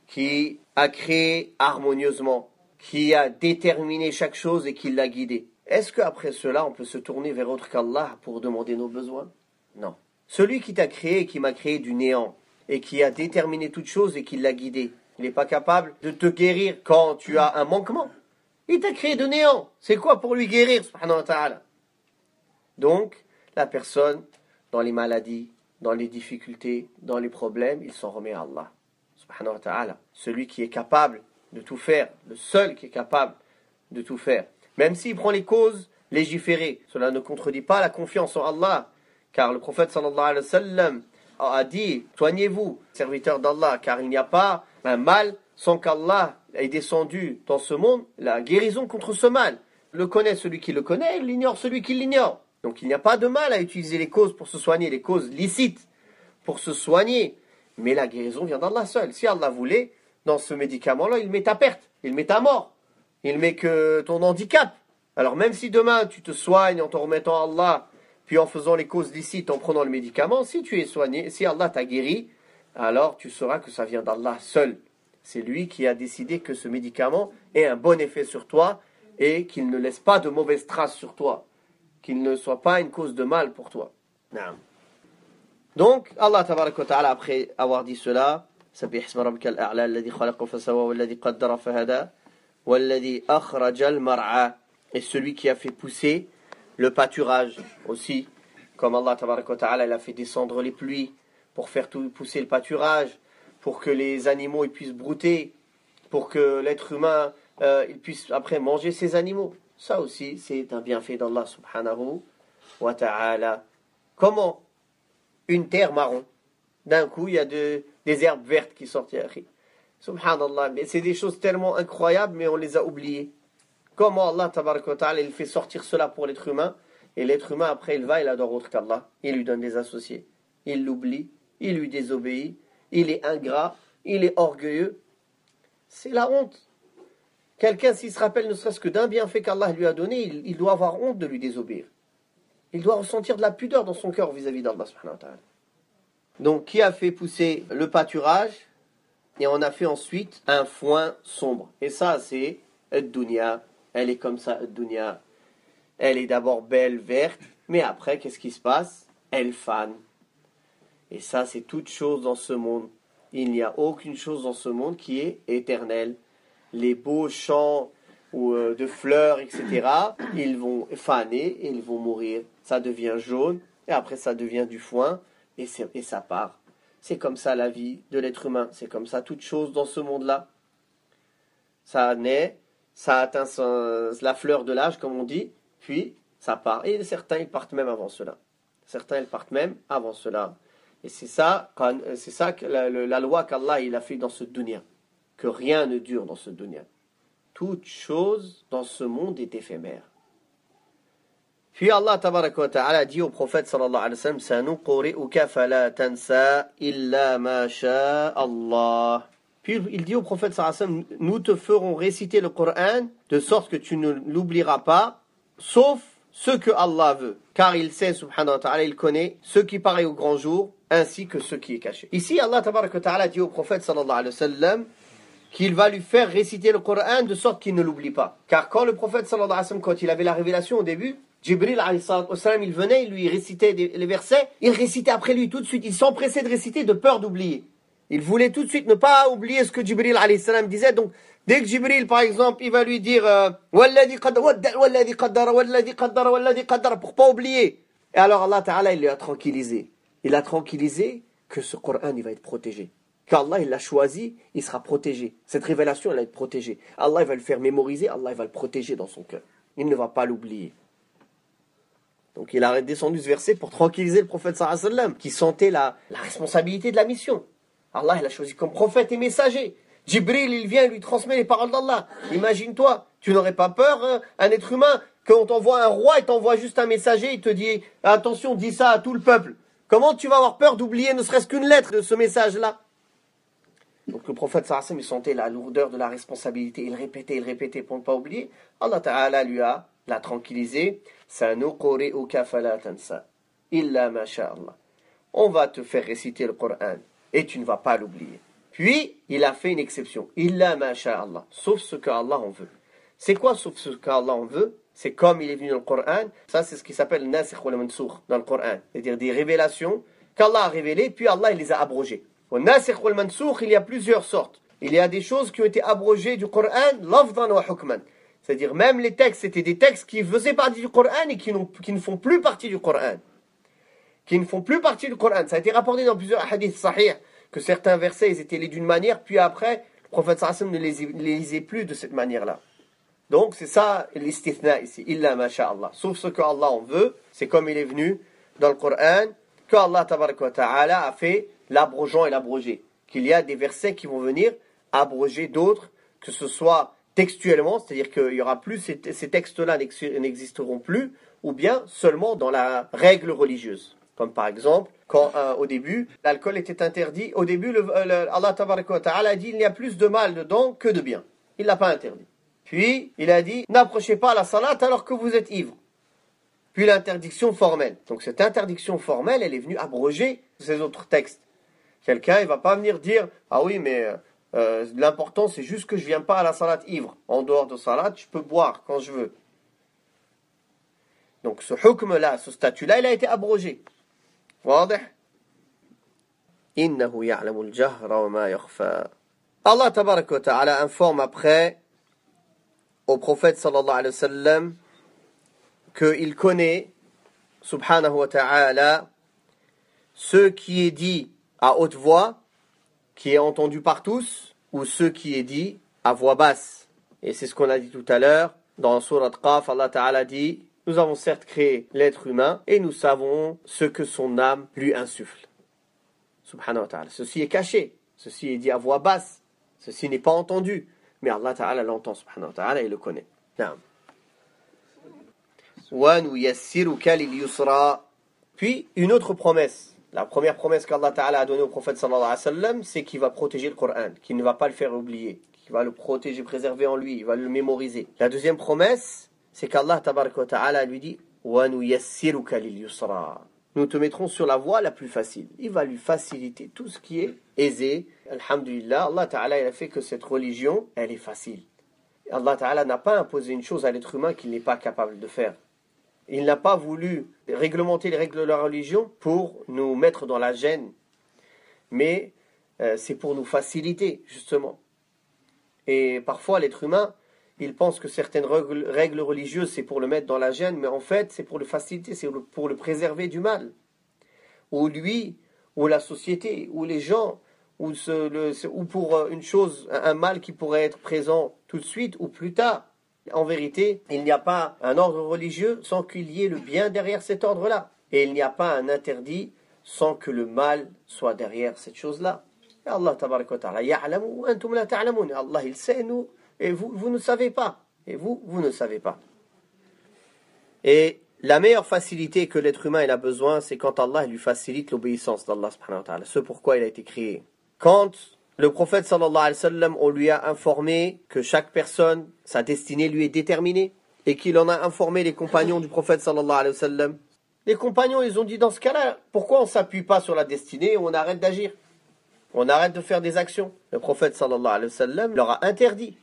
qui a créé harmonieusement, qui a déterminé chaque chose et qui l'a guidé. Est-ce qu'après cela, on peut se tourner vers autre qu'Allah pour demander nos besoins? Non. Celui qui t'a créé et qui m'a créé du néant, et qui a déterminé toute chose et qui l'a guidé, il n'est pas capable de te guérir quand tu as un manquement. Il t'a créé de néant. C'est quoi pour lui guérir, subhanahu wa ta'ala? Donc, la personne, dans les maladies, dans les difficultés, dans les problèmes, il s'en remet à Allah, subhanahu wa ta'ala. Celui qui est capable de tout faire, le seul qui est capable de tout faire. Même s'il prend les causes légiférées, cela ne contredit pas la confiance en Allah, car le prophète sallallahu alayhi wa sallam a dit, soignez-vous, serviteurs d'Allah, car il n'y a pas un mal sans qu'Allah ait descendu dans ce monde la guérison contre ce mal. Le connaît celui qui le connaît, il l'ignore celui qui l'ignore. Donc il n'y a pas de mal à utiliser les causes pour se soigner, les causes licites pour se soigner. Mais la guérison vient d'Allah seul. Si Allah voulait, dans ce médicament-là, il met ta perte, il met ta mort, il met que ton handicap. Alors même si demain tu te soignes en te remettant à Allah, puis en faisant les causes licites, en prenant le médicament, si tu es soigné, si Allah t'a guéri, alors tu sauras que ça vient d'Allah seul. C'est lui qui a décidé que ce médicament ait un bon effet sur toi et qu'il ne laisse pas de mauvaises traces sur toi, qu'il ne soit pas une cause de mal pour toi. Donc, Allah tabaraka wa ta'ala, après avoir dit cela, سبح اسم ربك الأعلى الذي خلق فسوى والذي قدر فهدى والذي أخرج المرعى, et celui qui a fait pousser le pâturage aussi, comme Allah tabaraka wa ta'ala, il a fait descendre les pluies pour faire tout pousser le pâturage, pour que les animaux ils puissent brouter, pour que l'être humain il puisse après manger ces animaux. Ça aussi, c'est un bienfait d'Allah subhanahu wa ta'ala. Comment une terre marron, d'un coup, il y a des herbes vertes qui sortent. Subhanallah, mais c'est des choses tellement incroyables, mais on les a oubliées. Comment Allah tabaraka wa ta'ala, il fait sortir cela pour l'être humain, et l'être humain, après, il adore autre qu'Allah. Il lui donne des associés. Il l'oublie, il lui désobéit, il est ingrat, il est orgueilleux. C'est la honte. Quelqu'un, s'il se rappelle ne serait-ce que d'un bienfait qu'Allah lui a donné, il doit avoir honte de lui désobéir. Il doit ressentir de la pudeur dans son cœur vis-à-vis d'Allah subhanahu wa ta'ala. Donc, qui a fait pousser le pâturage? Et on a fait ensuite un foin sombre. Et ça, c'est ad-dunya. Elle est comme ça, ad-dunya. Elle est d'abord belle, verte, mais après, qu'est-ce qui se passe? Elle fane. Et ça, c'est toute chose dans ce monde. Il n'y a aucune chose dans ce monde qui est éternelle. Les beaux champs de fleurs, etc., ils vont faner et ils vont mourir. Ça devient jaune, et après ça devient du foin, et ça part. C'est comme ça la vie de l'être humain. C'est comme ça toute chose dans ce monde-là. Ça naît, ça atteint la fleur de l'âge, comme on dit, puis ça part. Et certains, ils partent même avant cela. Et c'est ça que la loi qu'Allah il a fait dans ce dunya. Que rien ne dure dans ce dunya. Toute chose dans ce monde est éphémère. Puis Allah tabaraka wa ta'ala dit au prophète sallallahu alayhi wa sallam Sanuqri'uka fala tansa illa ma sha Allah. Puis il dit au prophète sallallahu alayhi wa sallam nous te ferons réciter le Coran de sorte que tu ne l'oublieras pas sauf ce que Allah veut. Car il sait subhanahu wa ta'ala, il connaît ce qui paraît au grand jour ainsi que ce qui est caché. Ici Allah tabaraka wa ta'ala dit au prophète sallallahu alayhi wa sallam qu'il va lui faire réciter le Coran de sorte qu'il ne l'oublie pas. Car quand le prophète sallallahu alayhi wa sallam, quand il avait la révélation au début, Jibril alayhi salam, il venait, il lui récitait les versets, il récitait après lui tout de suite, il s'empressait de réciter de peur d'oublier. Il voulait tout de suite ne pas oublier ce que Jibril alayhi salam disait. Donc dès que Jibril par exemple, il va lui dire Walladhi qaddara, pour pas oublier. Et alors Allah Ta'ala, il lui a tranquillisé. Il a tranquillisé que ce Coran, il va être protégé. Qu'Allah, il l'a choisi, il sera protégé. Cette révélation, elle va être protégée. Allah, il va le faire mémoriser, Allah, il va le protéger dans son cœur. Il ne va pas l'oublier. Donc, il a descendu ce verset pour tranquilliser le prophète sallallahu alayhi wa sallam, qui sentait la responsabilité de la mission. Allah, il l'a choisi comme prophète et messager. Jibril, il vient, il lui transmet les paroles d'Allah. Imagine-toi, tu n'aurais pas peur, un être humain, quand on t'envoie un roi, il t'envoie juste un messager, il te dit, attention, dis ça à tout le peuple. Comment tu vas avoir peur d'oublier ne serait-ce qu'une lettre de ce message-là? Donc le prophète sallallahu alayhi wa sallam, il sentait la lourdeur de la responsabilité. Il répétait pour ne pas oublier. Allah Ta'ala l'a tranquillisé. Sanuqri'uka fala tansa illa ma sha Allah. On va te faire réciter le Coran et tu ne vas pas l'oublier. Puis il a fait une exception. Illa ma sha Allah. Sauf ce que Allah en veut. C'est quoi sauf ce que Allah en veut? C'est comme il est venu dans le Coran. Ça c'est ce qui s'appelle nasikh wal mansukh dans le Coran. C'est-à-dire des révélations qu'Allah a révélées puis Allah il les a abrogées. Au nasikh wal mansukh, il y a plusieurs sortes. Il y a des choses qui ont été abrogées du Coran, lafdan wa hukman. C'est-à-dire même les textes, c'était des textes qui faisaient partie du Coran et qui ne font plus partie du Coran. Ça a été rapporté dans plusieurs hadiths sahih que certains versets ils étaient lus d'une manière, puis après, le prophète sallallahu alayhi wa sallam ne les lisait plus de cette manière-là. Donc c'est ça l'istithna ici, illa ma sha Allah. Sauf ce que Allah en veut, c'est comme il est venu dans le Coran, que Allah tabaraka wa ta'ala a fait l'abrogeant et l'abrogé. Qu'il y a des versets qui vont venir abroger d'autres, que ce soit textuellement, c'est-à-dire qu'il y aura plus, ces textes-là n'existeront plus, ou bien seulement dans la règle religieuse. Comme par exemple, quand au début, l'alcool était interdit, au début, Allah tabaraka wa ta'ala a dit il y a plus de mal dedans que de bien. Il ne l'a pas interdit. Puis, il a dit n'approchez pas à la salat alors que vous êtes ivre. Puis l'interdiction formelle. Donc cette interdiction formelle, elle est venue abroger ces autres textes. Quelqu'un, il ne va pas venir dire ah oui, mais l'important c'est juste que je ne viens pas à la salat ivre. En dehors de salat, je peux boire quand je veux. Donc ce hukm-là, ce statut-là, il a été abrogé. Wadih? Innahu ya'lamu al-jahra wa ma yakhfa. Allah tabaraka wa ta'ala informe après au prophète sallallahu alayhi wa sallam qu'il connaît, subhanahu wa ta'ala, ce qui est dit à haute voix, qui est entendu par tous, ou ce qui est dit à voix basse. Et c'est ce qu'on a dit tout à l'heure, Dans Surat Qaf, Allah Ta'ala dit: nous avons certes créé l'être humain et nous savons ce que son âme lui insuffle. Subhanahu wa ta'ala. Ceci est caché, ceci est dit à voix basse, ceci n'est pas entendu, mais Allah Ta'ala l'entend, subhanahu wa ta'ala, et le connaît. Naam. Wa nuyassiruka lil yusra. Puis une autre promesse. La première promesse qu'Allah Ta'ala a donnée au prophète sallallahu alayhi wa sallam, c'est qu'il va protéger le Coran, qu'il ne va pas le faire oublier, qu'il va le protéger, préserver en lui, il va le mémoriser. La deuxième promesse, c'est qu'Allah Ta'ala lui dit: Wa nuyassiruka lil yusra. Nous te mettrons sur la voie la plus facile. Il va lui faciliter tout ce qui est aisé. Alhamdulillah, Allah Ta'ala il a fait que cette religion, elle est facile. Allah Ta'ala n'a pas imposé une chose à l'être humain qu'il n'est pas capable de faire. Il n'a pas voulu réglementer les règles de la religion pour nous mettre dans la gêne. Mais c'est pour nous faciliter, justement. Et parfois, l'être humain, il pense que certaines règles religieuses, c'est pour le mettre dans la gêne, mais en fait, c'est pour le faciliter, c'est pour le préserver du mal. Ou lui, ou la société, ou les gens, ou pour une chose, un mal qui pourrait être présent tout de suite ou plus tard. En vérité, il n'y a pas un ordre religieux sans qu'il y ait le bien derrière cet ordre-là. Et il n'y a pas un interdit sans que le mal soit derrière cette chose-là. Et Allah tabaraka wa ta'ala, ya'lamu wa antum la ta'lamun. Allah, il sait, nous, et vous ne savez pas. Et vous ne savez pas. Et la meilleure facilité que l'être humain il a besoin, c'est quand Allah lui facilite l'obéissance d'Allah subhanahu wa ta'ala. Ce pourquoi il a été créé. Quand le prophète sallallahu alayhi wa sallam, on lui a informé que chaque personne, sa destinée lui est déterminée, et qu'il en a informé les compagnons du prophète sallallahu alayhi wa sallam. Les compagnons, ils ont dit, dans ce cas-là, pourquoi on ne s'appuie pas sur la destinée et on arrête d'agir? On arrête de faire des actions. Le prophète sallallahu alayhi wa sallam leur a interdit.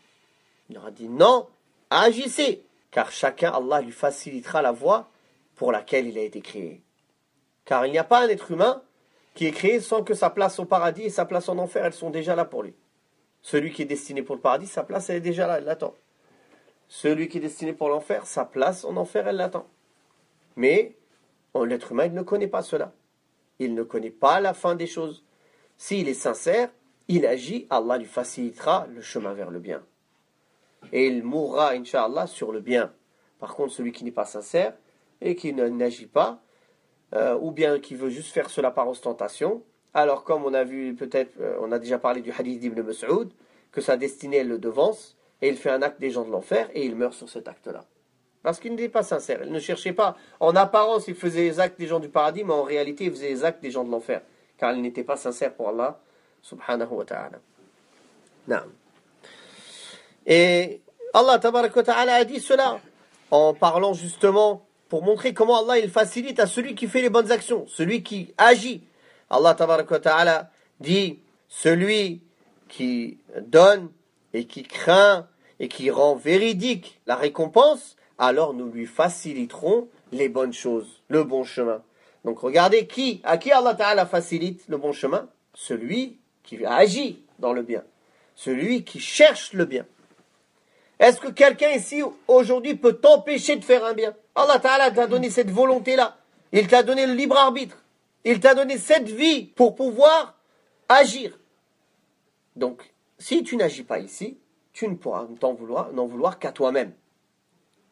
Il leur a dit, non, agissez, car chacun, Allah lui facilitera la voie pour laquelle il a été créé. Car il n'y a pas un être humain qui est créé sans que sa place au paradis et sa place en enfer, elles sont déjà là pour lui. Celui qui est destiné pour le paradis, sa place, elle est déjà là, elle l'attend. Celui qui est destiné pour l'enfer, sa place en enfer, elle l'attend. Mais l'être humain, il ne connaît pas cela. Il ne connaît pas la fin des choses. S'il est sincère, il agit, Allah lui facilitera le chemin vers le bien. Et il mourra, Inch'Allah, sur le bien. Par contre, celui qui n'est pas sincère et qui n'agit pas, ou bien qui veut juste faire cela par ostentation, alors comme on a vu peut-être, on a déjà parlé du hadith d'Ibn Mas'ud, que sa destinée elle le devance, et il fait un acte des gens de l'enfer, et il meurt sur cet acte-là. Parce qu'il n'était pas sincère, il ne cherchait pas, en apparence il faisait les actes des gens du paradis, mais en réalité il faisait les actes des gens de l'enfer, car il n'était pas sincère pour Allah, subhanahu wa ta'ala. Naam. Et Allah tabaraka wa ta'ala a dit cela, en parlant justement pour montrer comment Allah il facilite à celui qui fait les bonnes actions, celui qui agit. Allah tabaraka wa ta'ala dit: celui qui donne et qui craint et qui rend véridique la récompense, alors nous lui faciliterons les bonnes choses, le bon chemin. Donc regardez à qui Allah ta'ala facilite le bon chemin? Celui qui agit dans le bien, celui qui cherche le bien. Est-ce que quelqu'un ici, aujourd'hui, peut t'empêcher de faire un bien? Allah Ta'ala t'a donné cette volonté-là. Il t'a donné le libre arbitre. Il t'a donné cette vie pour pouvoir agir. Donc, si tu n'agis pas ici, tu ne pourras n'en vouloir qu'à toi-même.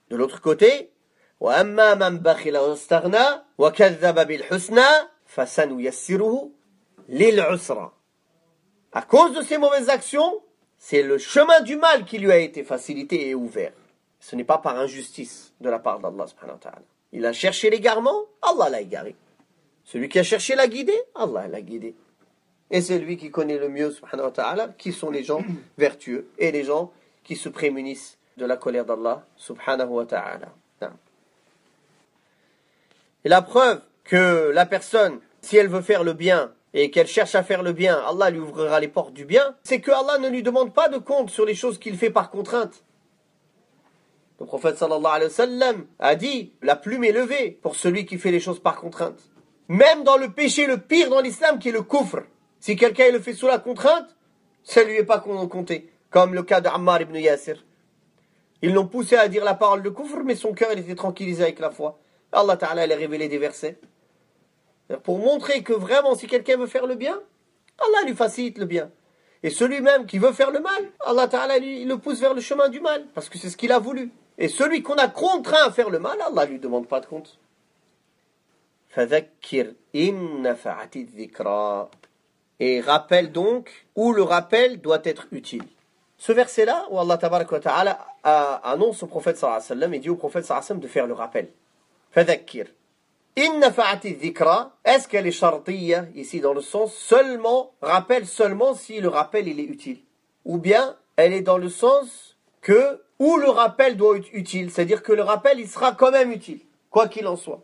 De l'autre côté, وَأَمَّا مَنْ بَخِلَ وَاسْتَغْنَى وَكَذَّبَ بِالْحُسْنَى فَسَنُيَسِّرُهُ لِلْعُسْرَى. À cause de ses mauvaises actions, c'est le chemin du mal qui lui a été facilité et ouvert. Ce n'est pas par injustice de la part d'Allah subhanahu wa ta'ala. Il a cherché l'égarement, Allah l'a égaré. Celui qui a cherché la guider, Allah l'a guidé. Et c'est lui qui connaît le mieux subhanahu wa ta'ala qui sont les gens vertueux et les gens qui se prémunissent de la colère d'Allah subhanahu wa ta'ala. Et la preuve que la personne, si elle veut faire le bien, et qu'elle cherche à faire le bien, Allah lui ouvrira les portes du bien, c'est que Allah ne lui demande pas de compte sur les choses qu'il fait par contrainte. Le prophète sallallahu alayhi wa sallam a dit, la plume est levée pour celui qui fait les choses par contrainte. Même dans le péché le pire dans l'islam qui est le kufr. Si quelqu'un le fait sous la contrainte, ça ne lui est pas compté. Comme le cas d'Ammar ibn Yasir. Ils l'ont poussé à dire la parole de kufr, mais son cœur il était tranquillisé avec la foi. Allah Ta'ala a révélé des versets. Pour montrer que vraiment, si quelqu'un veut faire le bien, Allah lui facilite le bien. Et celui même qui veut faire le mal, Allah Ta'ala il le pousse vers le chemin du mal, parce que c'est ce qu'il a voulu. Et celui qu'on a contraint à faire le mal, Allah ne lui demande pas de compte. فَذَكِّرْ إِن نَفَعَتِ الذِّكْرَى. Et rappelle donc, où le rappel doit être utile. Ce verset-là, où Allah tabaraka wa ta'ala annonce au prophète sallallahu alayhi wa sallam, et dit au prophète sallallahu alayhi wa sallam de faire le rappel. فَذَكِّرْ إِن نَفَعَتِ الذِّكْرَى. Est-ce qu'elle est shartiyya, ici dans le sens seulement, rappelle seulement si le rappel il est utile. Ou bien, elle est dans le sens que, où le rappel doit être utile, c'est-à-dire que le rappel il sera quand même utile, quoi qu'il en soit.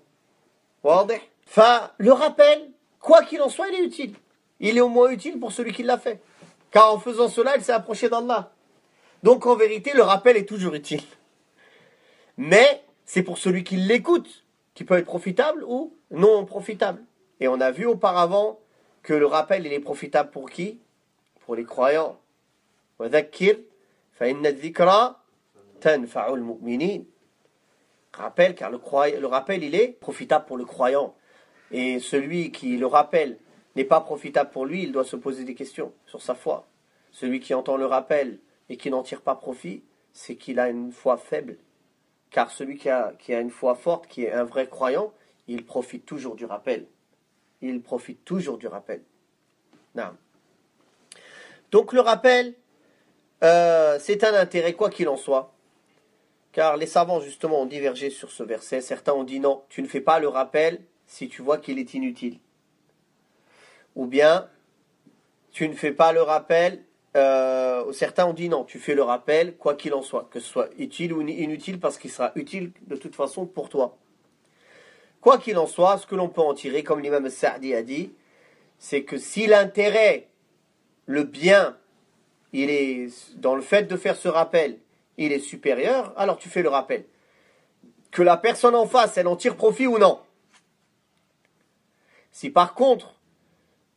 Le rappel, quoi qu'il en soit, il est utile. Il est au moins utile pour celui qui l'a fait. Car en faisant cela, il s'est approché d'Allah. Donc en vérité, le rappel est toujours utile. Mais c'est pour celui qui l'écoute, qui peut être profitable ou non profitable. Et on a vu auparavant que le rappel, il est profitable pour qui? Pour les croyants. وَذَكِّرْ فَإِنَّ الذِّكْرَى تَنْفَعُ الْمُؤْمِنِينَ. Rappel, car le rappel, il est profitable pour le croyant. Et celui qui le rappelle n'est pas profitable pour lui, il doit se poser des questions sur sa foi. Celui qui entend le rappel et qui n'en tire pas profit, c'est qu'il a une foi faible. Car celui qui a une foi forte, qui est un vrai croyant, il profite toujours du rappel. Il profite toujours du rappel. Non. Donc le rappel, c'est un intérêt, quoi qu'il en soit. Car les savants, justement, ont divergé sur ce verset. Certains ont dit non, tu ne fais pas le rappel si tu vois qu'il est inutile. Ou bien, tu ne fais pas le rappel. Certains ont dit non, tu fais le rappel, quoi qu'il en soit, que ce soit utile ou inutile, parce qu'il sera utile de toute façon pour toi. Quoi qu'il en soit, ce que l'on peut en tirer, comme l'imam Sa'di a dit, c'est que si l'intérêt, le bien, il est dans le fait de faire ce rappel, il est supérieur, alors tu fais le rappel. Que la personne en face, elle en tire profit ou non. Si par contre,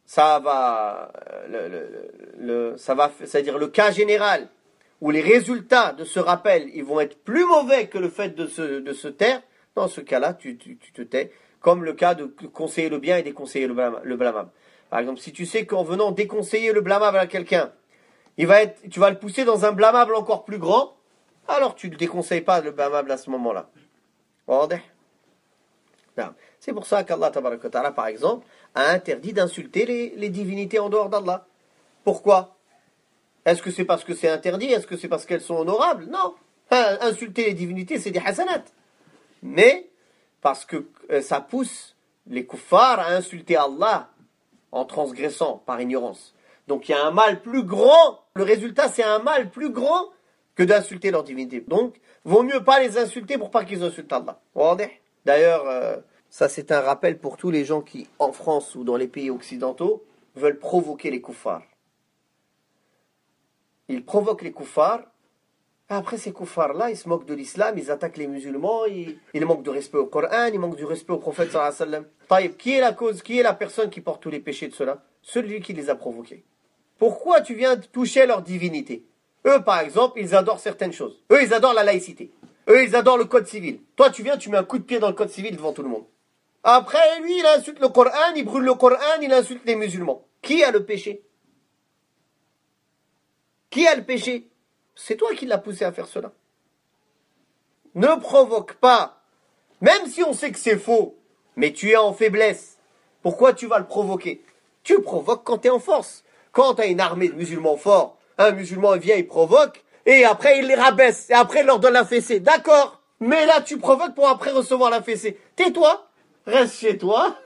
ça va, c'est-à-dire le cas général, où les résultats de ce rappel, ils vont être plus mauvais que le fait de se taire, dans ce cas-là, tu te tais, comme le cas de conseiller le bien et déconseiller le blâmable. Par exemple, si tu sais qu'en venant déconseiller le blâmable à quelqu'un, tu vas le pousser dans un blâmable encore plus grand, alors tu ne déconseilles pas le blâmable à ce moment-là. C'est pour ça qu'Allah, par exemple, a interdit d'insulter les divinités en dehors d'Allah. Pourquoi? Est-ce que c'est parce que c'est interdit? Est-ce que c'est parce qu'elles sont honorables? Non. Insulter les divinités, c'est des hasanat. Mais parce que ça pousse les kuffars à insulter Allah en transgressant par ignorance. Donc il y a un mal plus grand. Le résultat, c'est un mal plus grand que d'insulter leur divinité. Donc, vaut mieux pas les insulter pour pas qu'ils insultent Allah. D'ailleurs, ça c'est un rappel pour tous les gens qui, en France ou dans les pays occidentaux, veulent provoquer les kuffars. Ils provoquent les kuffars. Après ces kuffars-là, ils se moquent de l'islam, ils attaquent les musulmans, ils manquent de respect au Coran, ils manquent du respect au prophète sallallahu alayhi wa sallam. Taïb, qui est la cause, qui est la personne qui porte tous les péchés de cela? Celui qui les a provoqués. Pourquoi tu viens toucher leur divinité? Eux, par exemple, ils adorent certaines choses. Eux, ils adorent la laïcité. Eux, ils adorent le code civil. Toi, tu viens, tu mets un coup de pied dans le code civil devant tout le monde. Après, lui, il insulte le Coran, il brûle le Coran, il insulte les musulmans. Qui a le péché? Qui a le péché? C'est toi qui l'as poussé à faire cela. Ne provoque pas. Même si on sait que c'est faux, mais tu es en faiblesse. Pourquoi tu vas le provoquer? Tu provoques quand tu es en force. Quand tu as une armée de musulmans forts, un musulman vient, il provoque, et après il les rabaisse, et après il leur donne la fessée. D'accord, mais là tu provoques pour après recevoir la fessée. Tais-toi, reste chez toi,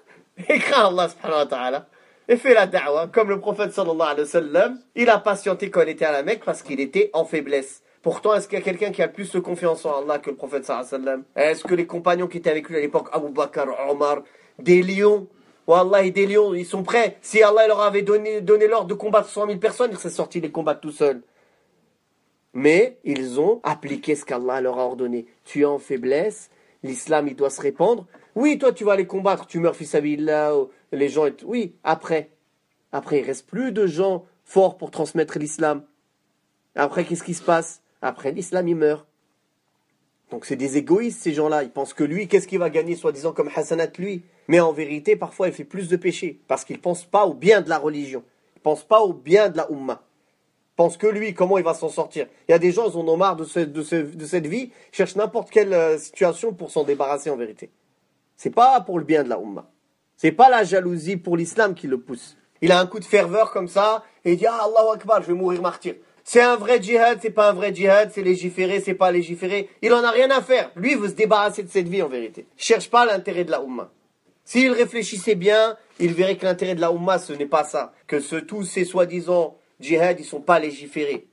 et crains Allah subhanahu wa ta'ala, et fais la da'wa. Comme le prophète sallallahu alayhi wa sallam, il a patienté quand il était à la Mecque parce qu'il était en faiblesse. Pourtant, est-ce qu'il y a quelqu'un qui a plus de confiance en Allah que le prophète sallallahu alayhi wa sallam? Est-ce que les compagnons qui étaient avec lui à l'époque, Abu Bakr, Omar, des lions, Wallah, et des lions, ils sont prêts. Si Allah leur avait donné l'ordre de combattre 100 000 personnes, ils seraient sortis les combattre tout seuls. Mais ils ont appliqué ce qu'Allah leur a ordonné. Tu es en faiblesse, l'islam il doit se répandre. Oui, toi tu vas les combattre, tu meurs fils sabilillah, les gens. Oui, après il reste plus de gens forts pour transmettre l'islam. Après, qu'est-ce qui se passe? Après, l'islam il meurt. Donc c'est des égoïstes ces gens-là. Ils pensent que lui, qu'est-ce qu'il va gagner soi-disant comme hasanat lui? Mais en vérité, parfois il fait plus de péchés parce qu'il ne pense pas au bien de la religion. Il ne pense pas au bien de la Ummah. pense que lui, comment il va s'en sortir. Il y a des gens, ils en ont marre de cette vie, ils cherchent n'importe quelle situation pour s'en débarrasser en vérité. C'est pas pour le bien de la Ummah. C'est pas la jalousie pour l'islam qui le pousse. Il a un coup de ferveur comme ça, et il dit, ah, Allahu Akbar, je vais mourir martyr. C'est un vrai djihad, c'est pas un vrai djihad, c'est légiféré, c'est pas légiféré. Il en a rien à faire. Lui, il veut se débarrasser de cette vie en vérité. Il cherche pas l'intérêt de la Ummah. S'il réfléchissait bien, il verrait que l'intérêt de la Ummah, ce n'est pas ça. Que tous ces soi-disant djihad, ils sont pas légiférés.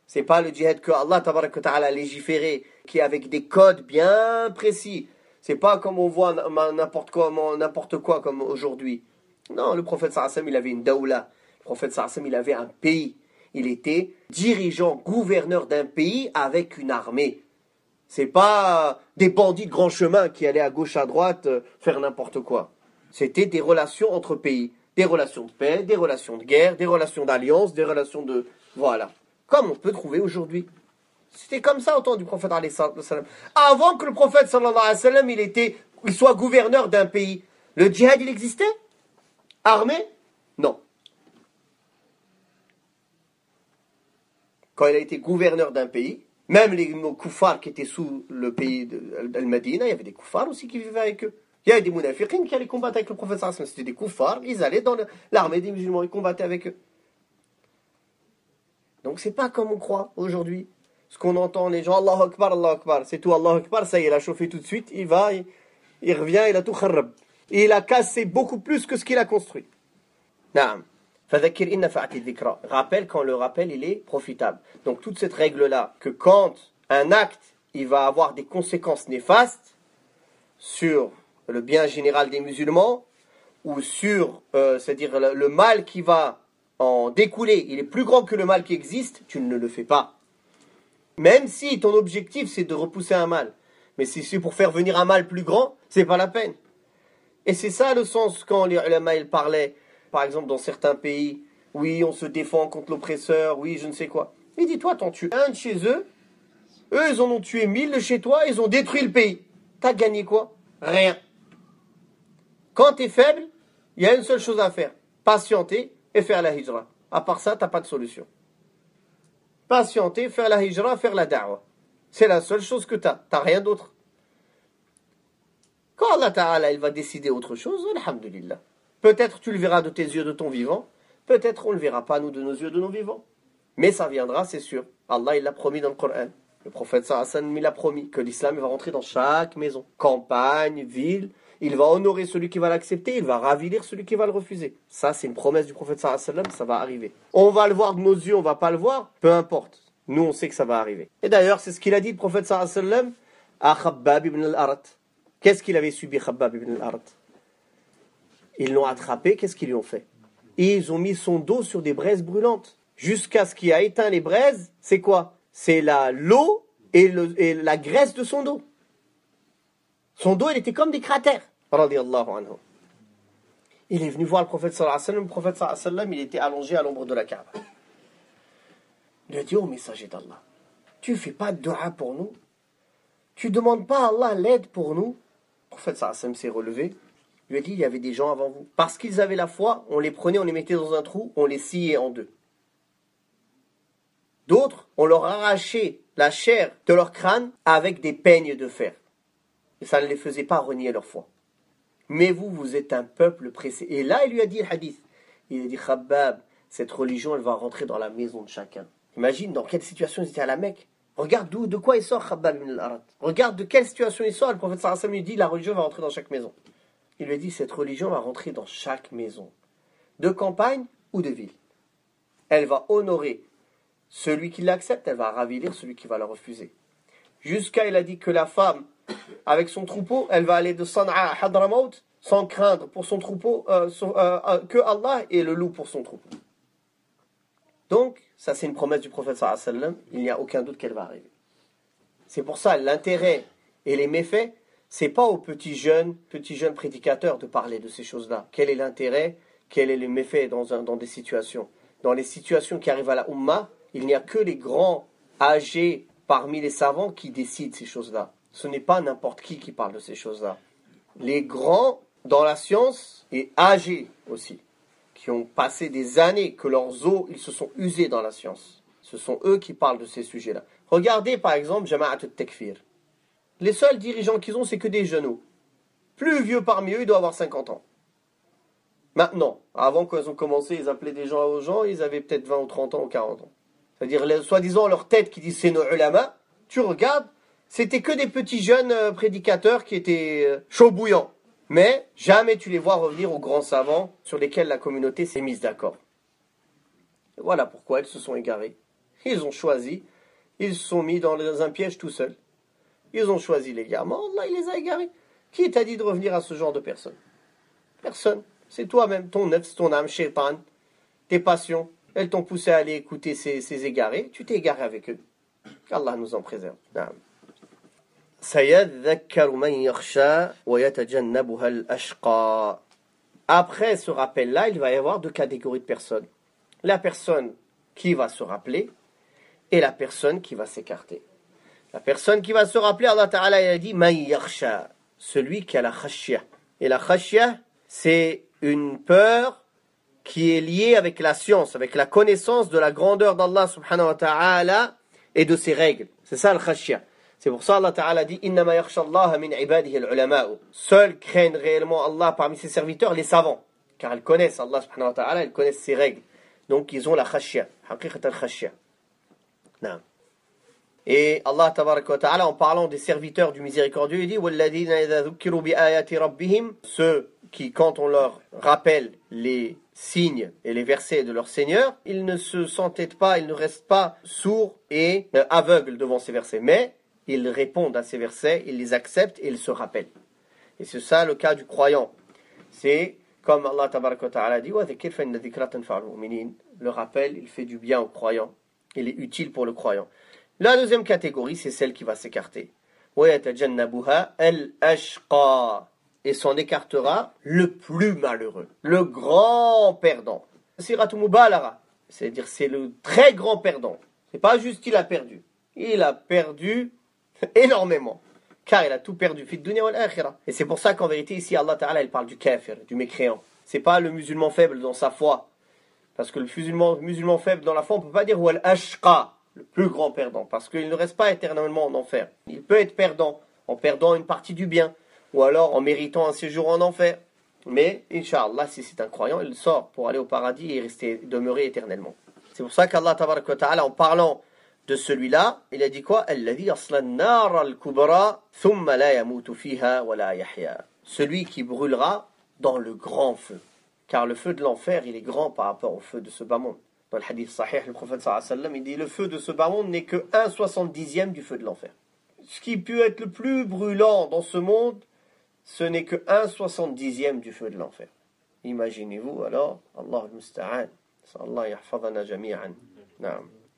C'est pas le djihad que Allah tabaraka wa ta'ala a légiféré, qui est avec des codes bien précis. C'est pas comme on voit n'importe quoi comme aujourd'hui. Non, le prophète sallallahu alayhi wa sallam, il avait une daoula. Le prophète sallallahu alayhi wa sallam, il avait un pays. Il était dirigeant, gouverneur d'un pays avec une armée. C'est pas des bandits de grand chemin qui allaient à gauche, à droite, faire n'importe quoi. C'était des relations entre pays. Des relations de paix, des relations de guerre, des relations d'alliance, des relations de... Voilà. Comme on peut trouver aujourd'hui. C'était comme ça au temps du prophète alayhi sallam. Avant que le prophète sallallahu alayhi wa sallam, il soit gouverneur d'un pays, le djihad, il existait? Armé? Non. Quand il a été gouverneur d'un pays, même les koufars qui étaient sous le pays d'Al-Madina, il y avait des koufars aussi qui vivaient avec eux. Il y avait des munafiqines qui allaient combattre avec le prophète sallallahu alayhi wa sallam. C'était des koufars, ils allaient dans l'armée des musulmans, ils combattaient avec eux. Donc c'est pas comme on croit aujourd'hui. Ce qu'on entend, les gens, Allahu Akbar, c'est tout, Allahu Akbar, ça y est, il a chauffé tout de suite, il revient, il a tout kharrab. Et il a cassé beaucoup plus que ce qu'il a construit. Naam. Rappelle quand le rappel, il est profitable. Donc toute cette règle-là, que quand un acte, il va avoir des conséquences néfastes sur le bien général des musulmans, ou sur, c'est-à-dire le mal qui va en découler, il est plus grand que le mal qui existe, tu ne le fais pas. Même si ton objectif, c'est de repousser un mal. Mais si c'est pour faire venir un mal plus grand, c'est pas la peine. Et c'est ça le sens quand les ulama ils parlaient, par exemple dans certains pays, oui, on se défend contre l'oppresseur, oui, je ne sais quoi. Il dit, toi, t'en tues un de chez eux, eux, ils en ont tué 1000 de chez toi, ils ont détruit le pays. T'as gagné quoi? Rien. Quand t'es faible, il y a une seule chose à faire, patienter et faire la hijra. À part ça, t'as pas de solution. Patienter, faire la hijra, faire la da'wa. C'est la seule chose que t'as rien d'autre. Quand Allah Ta'ala, il va décider autre chose, alhamdulillah. Peut-être tu le verras de tes yeux de ton vivant, peut-être on ne le verra pas nous de nos yeux de nos vivants. Mais ça viendra, c'est sûr. Allah, il l'a promis dans le Coran. Le prophète sallallahu alayhi wa sallam, il a promis que l'islam va rentrer dans chaque maison. Campagne, ville, il va honorer celui qui va l'accepter, il va ravilir celui qui va le refuser. Ça, c'est une promesse du prophète sallallahu alayhi wa sallam, ça va arriver. On va le voir de nos yeux, on va pas le voir, peu importe. Nous, on sait que ça va arriver. Et d'ailleurs, c'est ce qu'il a dit, le prophète sallallahu alayhi wa sallam, à Khabbab ibn al-Arat. Qu'est-ce qu'il avait subi, Khabbab ibn al-Arat? Ils l'ont attrapé, qu'est-ce qu'ils lui ont fait? Et ils ont mis son dos sur des braises brûlantes. Jusqu'à ce qui a éteint les braises, c'est quoi? C'est l'eau et la graisse de son dos. Son dos, il était comme des cratères. Radiyallahu anhu. Il est venu voir le prophète sallallahu alayhi wa sallam. Le prophète sallallahu alayhi wa sallam, il était allongé à l'ombre de la Kaaba. Il a dit, oh messager d'Allah, tu fais pas de dua pour nous? Tu demandes pas à Allah l'aide pour nous? Le prophète sallallahu alayhi wa sallam s'est relevé. Il lui a dit, il y avait des gens avant vous. Parce qu'ils avaient la foi, on les prenait, on les mettait dans un trou, on les sciait en deux. D'autres, on leur arrachait la chair de leur crâne avec des peignes de fer. Et ça ne les faisait pas renier leur foi. Mais vous, vous êtes un peuple pressé. Et là, il lui a dit le hadith. Il a dit, Khabbab, cette religion, elle va rentrer dans la maison de chacun. Imagine dans quelle situation ils étaient à la Mecque. Regarde de quoi il sort, Khabbab ibn al-Arat. Regarde de quelle situation il sort. Le prophète sallallahu alayhi wa sallam lui dit, la religion va rentrer dans chaque maison. Il lui a dit, cette religion va rentrer dans chaque maison. De campagne ou de ville. Elle va honorer celui qui l'accepte, elle va ravilir celui qui va la refuser. Jusqu'à, il a dit que la femme, avec son troupeau, elle va aller de Sana'a à Hadramaut, sans craindre pour son troupeau que Allah et le loup pour son troupeau. Donc, ça c'est une promesse du prophète sallallahu alayhi wa sallam, il n'y a aucun doute qu'elle va arriver. C'est pour ça, l'intérêt et les méfaits, c'est pas aux petits jeunes prédicateurs de parler de ces choses-là. Quel est l'intérêt, quel est le méfait dans des situations? Dans les situations qui arrivent à la Ummah, il n'y a que les grands âgés parmi les savants qui décident ces choses-là. Ce n'est pas n'importe qui parle de ces choses-là. Les grands dans la science et âgés aussi, qui ont passé des années, que leurs os, ils se sont usés dans la science. Ce sont eux qui parlent de ces sujets-là. Regardez par exemple Jama'at al-Takfir. Les seuls dirigeants qu'ils ont, c'est que des genoux. Plus vieux parmi eux, il doit avoir 50 ans. Maintenant, avant qu'ils ont commencé, ils appelaient des gens aux gens, ils avaient peut-être 20 ou 30 ans ou 40 ans. C'est-à-dire, soi-disant, leur tête qui dit c'est nos ulama, tu regardes, c'était que des petits jeunes prédicateurs qui étaient chauds bouillants. Mais jamais tu les vois revenir aux grands savants sur lesquels la communauté s'est mise d'accord. Voilà pourquoi ils se sont égarés. Ils ont choisi, ils se sont mis dans un piège tout seuls. Ils ont choisi l'égarement, Allah il les a égarés. Qui t'a dit de revenir à ce genre de personnes? Personne. C'est toi-même, ton nefs, ton âme, shaitan, tes passions. Elles t'ont poussé à aller écouter ces égarés. Tu t'es égaré avec eux. Qu'Allah nous en préserve. Après ce rappel-là, il va y avoir deux catégories de personnes. La personne qui va se rappeler et la personne qui va s'écarter. La personne qui va se rappeler, Allah Ta'ala il a dit Man yakhsha, celui qui a la khashya. Et la khashya, c'est une peur qui est liée avec la science, avec la connaissance de la grandeur d'Allah Subhanahu wa Ta'ala et de ses règles. C'est ça le khashya. C'est pour ça Allah Ta'ala dit Innama yakhsha Allah min ibadihi al-ulama'u. Seuls craignent réellement Allah parmi ses serviteurs, les savants. Car ils connaissent Allah Subhanahu wa Ta'ala, ils connaissent ses règles. Donc ils ont la khashya. Haqiqat al-khashya. Non. Et Allah Tabaraka wa Ta'ala, en parlant des serviteurs du miséricordieux, il dit وَالَّذِينَ إِذَا ذُكِّرُوا بِآيَاتِ رَبِّهِمْ, ceux qui, quand on leur rappelle les signes et les versets de leur Seigneur, ils ne se s'entêtent pas, ils ne restent pas sourds et aveugles devant ces versets, mais ils répondent à ces versets, ils les acceptent et ils se rappellent. Et c'est ça le cas du croyant. C'est comme Allah Tabaraka wa Ta'ala dit وَذِكِّرْ فَإِنَّ ذِكْرَةً تَنْفَعُ الْمُؤْمِنِينَ. Le rappel, il fait du bien au croyant. Il est utile pour le croyant. La deuxième catégorie, c'est celle qui va s'écarter. وَيَتَجَنَّبُهَا الْأَشْقَى. Et s'en écartera le plus malheureux, le grand perdant. Siratu Mubalara, c'est-à-dire c'est le très grand perdant. C'est pas juste qu'il a perdu. Il a perdu énormément. Car il a tout perdu. Fi dunya wal akhirah. Et c'est pour ça qu'en vérité, ici, Allah Ta'ala, il parle du kafir, du mécréant. C'est pas le musulman faible dans sa foi. Parce que le musulman faible dans la foi, on peut pas dire wal ashqa, le plus grand perdant, parce qu'il ne reste pas éternellement en enfer. Il peut être perdant en perdant une partie du bien, ou alors en méritant un séjour en enfer. Mais, Inch'Allah, si c'est un croyant, il sort pour aller au paradis et demeurer éternellement. C'est pour ça qu'Allah Tabaraka wa Ta'ala, en parlant de celui-là, il a dit quoi? Alladhi yasla an-nar al-kubra thumma la yamutu fiha wa la yahya. Celui qui brûlera dans le grand feu. Car le feu de l'enfer, il est grand par rapport au feu de ce bas monde. Dans le hadith sahih, le prophète sallallahu alayhi wa sallam, il dit le feu de ce bas monde n'est que 1/70e du feu de l'enfer. Ce qui peut être le plus brûlant dans ce monde, ce n'est que 1/70e du feu de l'enfer. Imaginez-vous alors, Allah al-Musta'an, Allah yahfadana jami'an.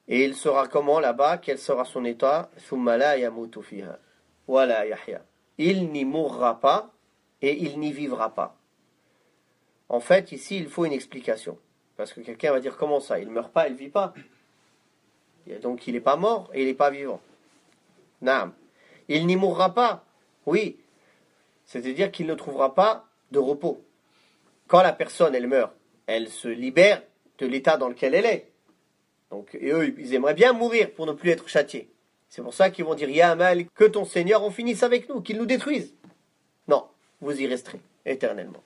Et il sera comment là-bas? Quel sera son état? Thumma la yamutu fiha wa la yahya. Il n'y mourra pas et il n'y vivra pas. En fait, ici, il faut une explication. Parce que quelqu'un va dire, comment ça? Il ne meurt pas, il ne vit pas. Donc, il n'est pas mort et il n'est pas vivant. Naam. Il n'y mourra pas. Oui. C'est-à-dire qu'il ne trouvera pas de repos. Quand la personne, elle meurt, elle se libère de l'état dans lequel elle est. Donc, et eux, ils aimeraient bien mourir pour ne plus être châtiés. C'est pour ça qu'ils vont dire, Ya Amal, que ton Seigneur en finisse avec nous, qu'il nous détruise. Non, vous y resterez éternellement.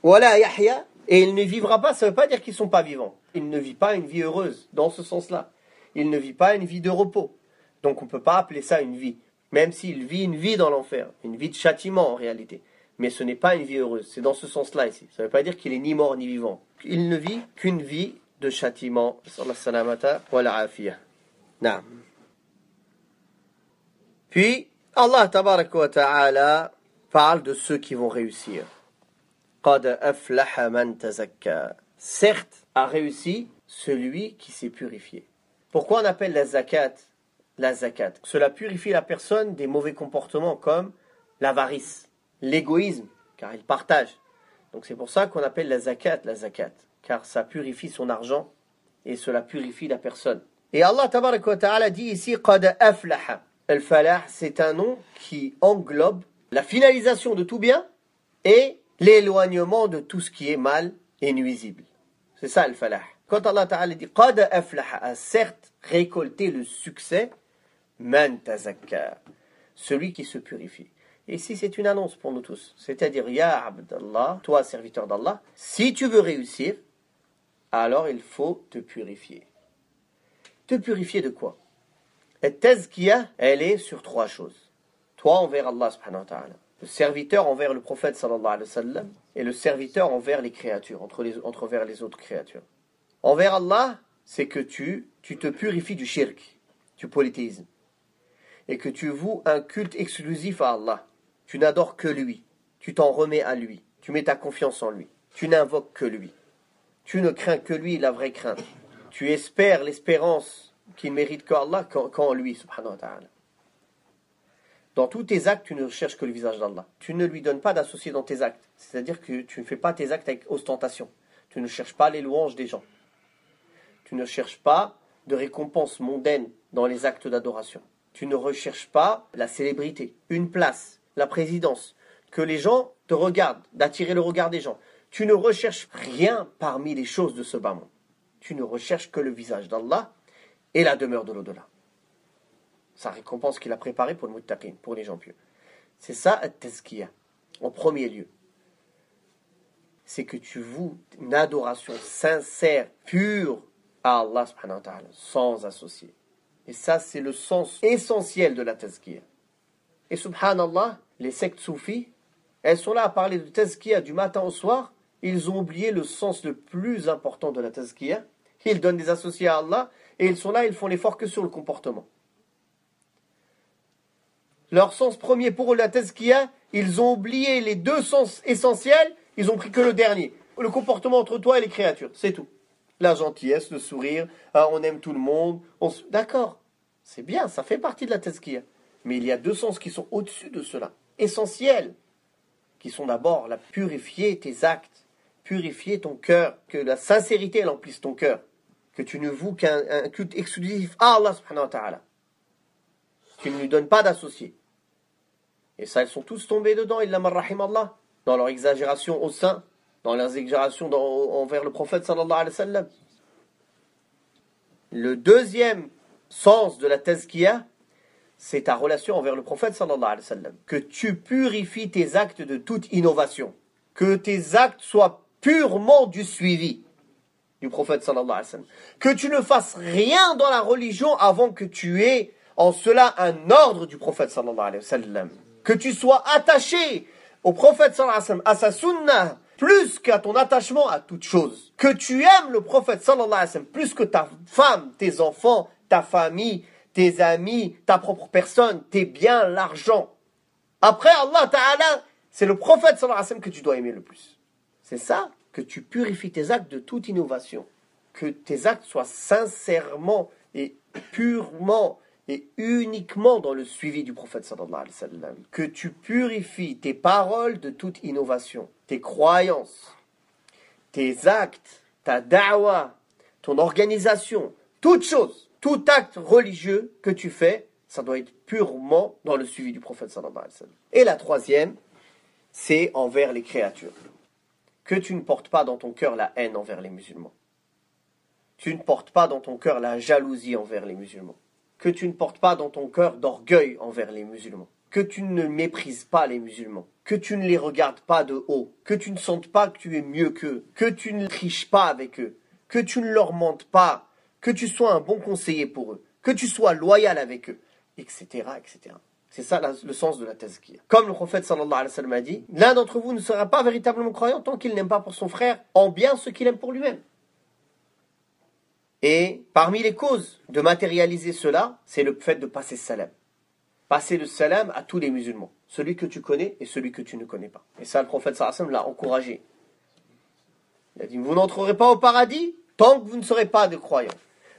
Voilà, Yahya, et il ne vivra pas, ça ne veut pas dire qu'ils ne sont pas vivants. Il ne vit pas une vie heureuse, dans ce sens-là. Il ne vit pas une vie de repos. Donc on ne peut pas appeler ça une vie. Même s'il vit une vie dans l'enfer, une vie de châtiment en réalité. Mais ce n'est pas une vie heureuse, c'est dans ce sens-là ici. Ça ne veut pas dire qu'il est ni mort ni vivant. Il ne vit qu'une vie de châtiment. Puis, Allah tabaraka wa ta'ala parle de ceux qui vont réussir. قَدْ أَفْلَحَ مَنْ تَزَكَّى. Certes, a réussi celui qui s'est purifié. Pourquoi on appelle la zakat? Cela purifie la personne des mauvais comportements comme l'avarice, l'égoïsme, car il partage. Donc c'est pour ça qu'on appelle la zakat, car ça purifie son argent et cela purifie la personne. Et Allah tabaraka wa ta'ala dit ici قَدْ أَفْلَحَ. Al-falah, c'est un nom qui englobe la finalisation de tout bien et l'éloignement de tout ce qui est mal et nuisible. C'est ça le falah. Quand Allah Ta'ala dit Qad aflaha, a certes récolté le succès, man tazakka, celui qui se purifie. Et ici c'est une annonce pour nous tous. C'est-à-dire, Ya Abdallah, toi serviteur d'Allah, si tu veux réussir, alors il faut te purifier. Te purifier de quoi? La tazkiya, elle est sur trois choses. Toi envers Allah subhanahu wa ta'ala, le serviteur envers le prophète sallallahu alayhi wa sallam, et le serviteur envers les créatures, envers les autres créatures. Envers Allah, c'est que tu te purifies du shirk, du polythéisme, et que tu voues un culte exclusif à Allah. Tu n'adores que lui, tu t'en remets à lui, tu mets ta confiance en lui, tu n'invoques que lui, tu ne crains que lui la vraie crainte, tu espères l'espérance qu'il mérite qu'Allah qu'en lui, subhanahu wa ta'ala. Dans tous tes actes, tu ne cherches que le visage d'Allah. Tu ne lui donnes pas d'associé dans tes actes. C'est-à-dire que tu ne fais pas tes actes avec ostentation. Tu ne cherches pas les louanges des gens. Tu ne cherches pas de récompense mondaine dans les actes d'adoration. Tu ne recherches pas la célébrité, une place, la présidence, que les gens te regardent, d'attirer le regard des gens. Tu ne recherches rien parmi les choses de ce bas monde. Tu ne recherches que le visage d'Allah et la demeure de l'au-delà. Sa récompense qu'il a préparée pour le muttaqin, pour les gens pieux. C'est ça, at-tazkiya, en premier lieu. C'est que tu voues une adoration sincère, pure à Allah subhanahu wa ta'ala, sans associé. Et ça, c'est le sens essentiel de la tazkiya. Et subhanallah, les sectes soufis, elles sont là à parler de tazkiya du matin au soir. Ils ont oublié le sens le plus important de la tazkiya. Ils donnent des associés à Allah et ils sont là, ils font l'effort que sur le comportement. Leur sens premier pour la tazkiya, ils ont oublié les deux sens essentiels, ils ont pris que le dernier. Le comportement entre toi et les créatures, c'est tout. La gentillesse, le sourire, on aime tout le monde. D'accord, c'est bien, ça fait partie de la tazkiya. Mais il y a deux sens qui sont au-dessus de cela, essentiels, qui sont d'abord la purifier tes actes, purifier ton cœur, que la sincérité elle emplisse ton cœur, que tu ne voues qu'un culte exclusif à Allah subhanahu wa ta'ala. Tu ne lui donnes pas d'associés. Et ça, ils sont tous tombés dedans, illa man rahim Allah, dans leur exagération au sein, dans leurs exagérations envers le prophète sallallahu alayhi wa sallam. Le deuxième sens de la tazkiya, c'est ta relation envers le prophète sallallahu alayhi wa sallam. Que tu purifies tes actes de toute innovation. Que tes actes soient purement du suivi du prophète sallallahu alayhi wa sallam. Que tu ne fasses rien dans la religion avant que tu aies en cela un ordre du prophète sallallahu alayhi wa sallam. Que tu sois attaché au prophète sallallahu alayhi wa sallam, à sa sunnah, plus qu'à ton attachement à toute chose. Que tu aimes le prophète sallallahu alayhi wa sallam plus que ta femme, tes enfants, ta famille, tes amis, ta propre personne, tes biens, l'argent. Après Allah Ta'ala, c'est le prophète sallallahu alayhi wa sallam que tu dois aimer le plus. C'est ça, que tu purifies tes actes de toute innovation. Que tes actes soient sincèrement et purement et uniquement dans le suivi du prophète sallallahu alayhi wa sallam. Que tu purifies tes paroles de toute innovation, tes croyances, tes actes, ta da'wa, ton organisation, toute chose, tout acte religieux que tu fais, ça doit être purement dans le suivi du prophète sallallahu alayhi wa sallam. Et la troisième, c'est envers les créatures. Que tu ne portes pas dans ton cœur la haine envers les musulmans. Tu ne portes pas dans ton cœur la jalousie envers les musulmans. Que tu ne portes pas dans ton cœur d'orgueil envers les musulmans. Que tu ne méprises pas les musulmans. Que tu ne les regardes pas de haut. Que tu ne sentes pas que tu es mieux qu'eux. Que tu ne triches pas avec eux. Que tu ne leur mentes pas. Que tu sois un bon conseiller pour eux. Que tu sois loyal avec eux. Etc. etc. C'est ça le sens de la tazkiya. Comme le prophète sallallahu alayhi wa sallam a dit, l'un d'entre vous ne sera pas véritablement croyant tant qu'il n'aime pas pour son frère en bien ce qu'il aime pour lui-même. Et parmi les causes de matérialiser cela, c'est le fait de passer salam. Passer le salam à tous les musulmans. Celui que tu connais et celui que tu ne connais pas. Et ça, le prophète sallallahu alayhi wa sallam l'a encouragé. Il a dit, vous n'entrerez pas au paradis tant que vous ne serez pas de croyants.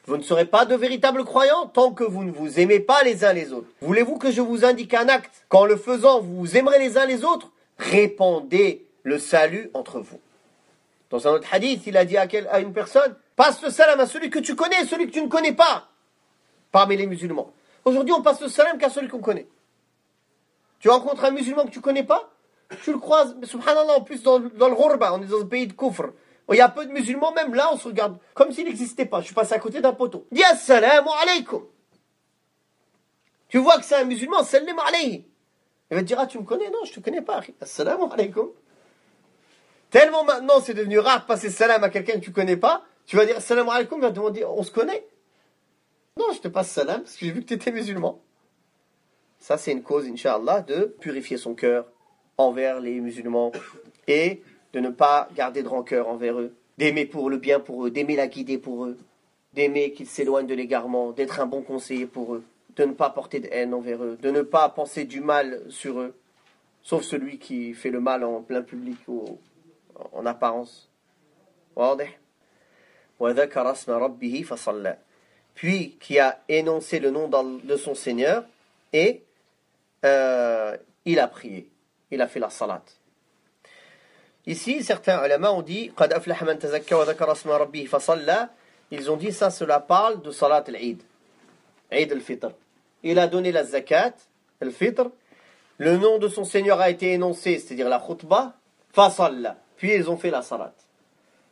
Vous ne serez pas de véritables croyants tant que vous ne vous aimez pas les uns les autres. Voulez-vous que je vous indique un acte? Qu'en le faisant, vous vous aimerez les uns les autres? Répandez le salut entre vous. Dans un autre hadith, il a dit à une personne, passe le salam à celui que tu connais et celui que tu ne connais pas parmi les musulmans. Aujourd'hui, on passe le salam qu'à celui qu'on connaît. Tu rencontres un musulman que tu ne connais pas, tu le croises, subhanallah, en plus dans le ghurba, on est dans un pays de kufr. Il y a peu de musulmans, même là, on se regarde comme s'il n'existait pas. Je suis passé à côté d'un poteau. Dis assalamu alaykum. Tu vois que c'est un musulman, salam alayhi. Il va te dire, ah, tu me connais? Non, je te connais pas. Assalamu alaykum. Tellement maintenant, c'est devenu rare de passer salam à quelqu'un que tu connais pas. Tu vas dire assalamu alaykum, il va te demander, on se connaît? Non, je te passe salam parce que j'ai vu que tu étais musulman. Ça, c'est une cause, Inch'Allah, de purifier son cœur envers les musulmans et de ne pas garder de rancœur envers eux, d'aimer pour le bien pour eux, d'aimer la guider pour eux, d'aimer qu'ils s'éloignent de l'égarement, d'être un bon conseiller pour eux, de ne pas porter de haine envers eux, de ne pas penser du mal sur eux, sauf celui qui fait le mal en plein public ou en apparence. Puis qui a énoncé le nom de son Seigneur et il a prié, il a fait la salat. Ici, certains ulama ont dit قَدْ أَفْلَحَ مَنْ تَزَكَّى وَذَكَرَ اسْمَ رَبِّهِ فَصَلَّى. Ils ont dit ça, cela parle de salat al-Eid, Eid al-Fitr. Il a donné la zakat, al-Fitr. Le nom de son Seigneur a été énoncé, c'est-à-dire la khutbah, فَصَلَّى. Puis ils ont fait la salat.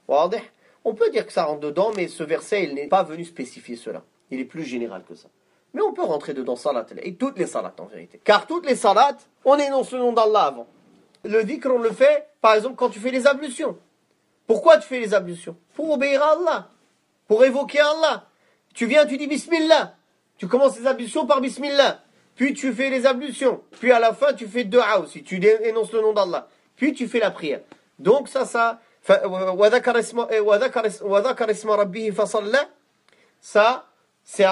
On peut dire que ça rentre dedans, mais ce verset, il n'est pas venu spécifier cela. Il est plus général que ça. Mais on peut rentrer dedans salat al-Eid, toutes les salats en vérité. Car toutes les salats, on énonce le nom d'Allah avant. Le dhikr, on le fait, par exemple, quand tu fais les ablutions. Pourquoi tu fais les ablutions? Pour obéir à Allah. Pour évoquer Allah. Tu viens, tu dis Bismillah. Tu commences les ablutions par Bismillah. Puis tu fais les ablutions. Puis à la fin, tu fais dua aussi. Tu énonces le nom d'Allah. Puis tu fais la prière. Donc ça, ça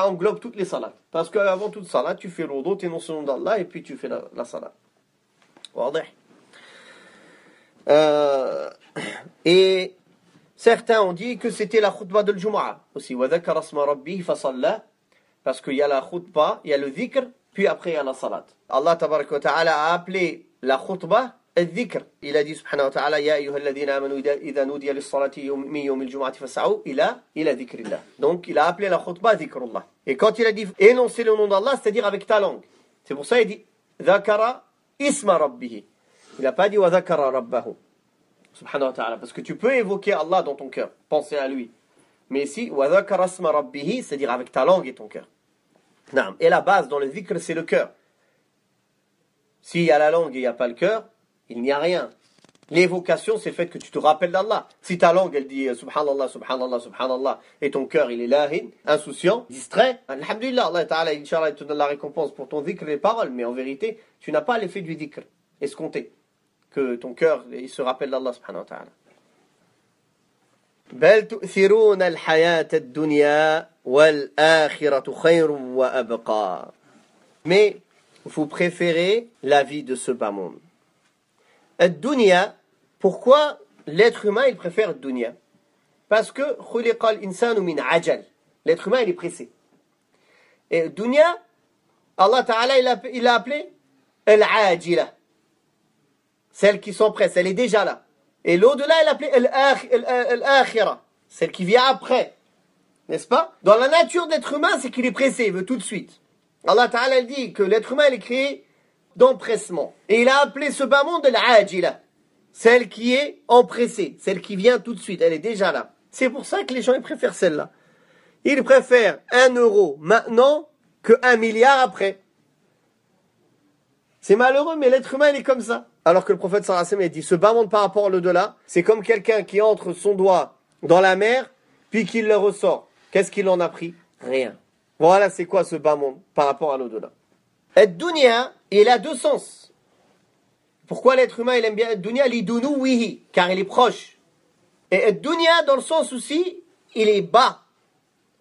englobe toutes les salats. Parce qu'avant toute salat, tu fais l'odo, tu énonces le nom d'Allah et puis tu fais la salat. Et certains ont dit que c'était la khutbah de l'Jumu'ah aussi. Parce qu'il y a la khutbah, il y a le dhikr, puis après il y a la salat. Allah tabaraka wa ta'ala a appelé la khutbah al-dhikr. Il a dit subhanahu wa ta'ala Ya ayyuhalladhina amanu idha nudiya lis-salati min yawm al-jumu'ati fas'au ila dhikrillah. Donc il a appelé la khutbah dhikrullah. Et quand il a dit énoncer le nom d'Allah, c'est-à-dire avec ta langue. C'est pour ça il dit dhakara isma rabbihi. Il n'a pas dit wa dhakara rabbahu. Subhanahu wa ta'ala. Parce que tu peux évoquer Allah dans ton cœur, penser à lui. Mais ici, wa dhakara isma rabbihi, c'est-à-dire avec ta langue et ton cœur. Et la base dans le dhikr, c'est le cœur. S'il y a la langue et il n'y a pas le cœur, il n'y a rien. L'évocation, c'est le fait que tu te rappelles d'Allah. Si ta langue, elle dit subhanallah, subhanallah, subhanallah, et ton cœur, il est lahin, insouciant, distrait, alhamdulillah, Allah ta'ala, Inch'Allah, il te donne la récompense pour ton dhikr et les paroles, mais en vérité, tu n'as pas l'effet du dhikr, escompté, que ton cœur, il se rappelle d'Allah subhanahu wa ta'ala. بل تؤثرون الحياة الدنيا والآخرة خير وأبقى. Mais vous préférez la vie de ce bas monde. Ad-dunya, pourquoi l'être humain il préfère ad-dunya? Parce que khuliqa al-insanu min ajal. L'être humain il est pressé. Et ad-dunya, Allah Ta'ala il l'a appelé al-ajila. Celle qui s'empresse, elle est déjà là. Et l'au-delà, il appelait al-akhira, celle qui vient après. N'est-ce pas? Dans la nature de l'être humain, c'est qu'il est pressé, il veut tout de suite. Allah Ta'ala dit que l'être humain il est créé d'empressement. Et il a appelé ce bas monde al-ajila, celle qui est empressée, celle qui vient tout de suite, elle est déjà là. C'est pour ça que les gens ils préfèrent celle-là. Ils préfèrent 1 euro maintenant que 1 milliard après. C'est malheureux, mais l'être humain il est comme ça. Alors que le prophète sallallahu alayhi wa sallam dit, ce bas monde par rapport à l'au-delà, c'est comme quelqu'un qui entre son doigt dans la mer, puis qu'il le ressort. Qu'est-ce qu'il en a pris? Rien. Voilà c'est quoi ce bas monde par rapport à l'au-delà. Ad-dunya, il a deux sens. Pourquoi l'être humain il aime bien ad-dunya? Lidunuwihi, car il est proche. Et ad-dunya dans le sens aussi, il est bas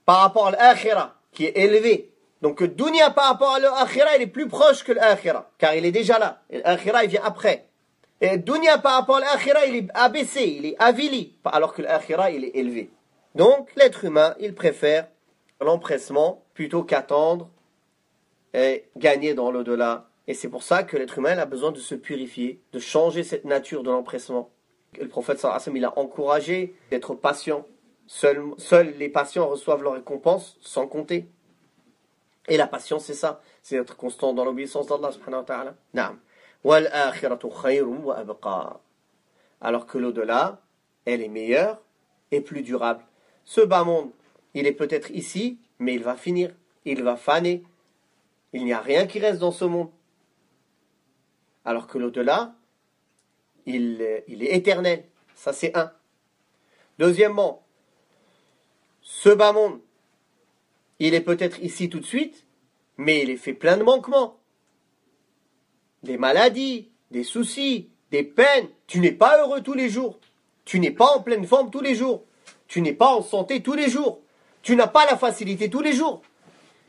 par rapport à l'akhira, qui est élevé. Donc le dunya par rapport à l'akhira, il est plus proche que l'akhira, car il est déjà là. Et l'akhira, il vient après. Et le dunya par rapport à l'akhira, il est abaissé, il est avili, alors que l'akhira, il est élevé. Donc l'être humain, il préfère l'empressement plutôt qu'attendre et gagner dans l'au-delà. Et c'est pour ça que l'être humain il a besoin de se purifier, de changer cette nature de l'empressement. Le prophète sallallahu alayhi wa sallam, il a encouragé d'être patient. Seuls les patients reçoivent leur récompense sans compter. Et la patience, c'est ça. C'est être constant dans l'obéissance d'Allah subhanahu wa ta'ala. Naam. Wal akhiratu khayrun wa abqa. Alors que l'au-delà, elle est meilleure et plus durable. Ce bas monde, il est peut-être ici, mais il va finir, il va faner. Il n'y a rien qui reste dans ce monde. Alors que l'au-delà, il est éternel. Ça, c'est un. Deuxièmement, ce bas monde, il est peut-être ici tout de suite, mais il est fait plein de manquements. Des maladies, des soucis, des peines. Tu n'es pas heureux tous les jours. Tu n'es pas en pleine forme tous les jours. Tu n'es pas en santé tous les jours. Tu n'as pas la facilité tous les jours.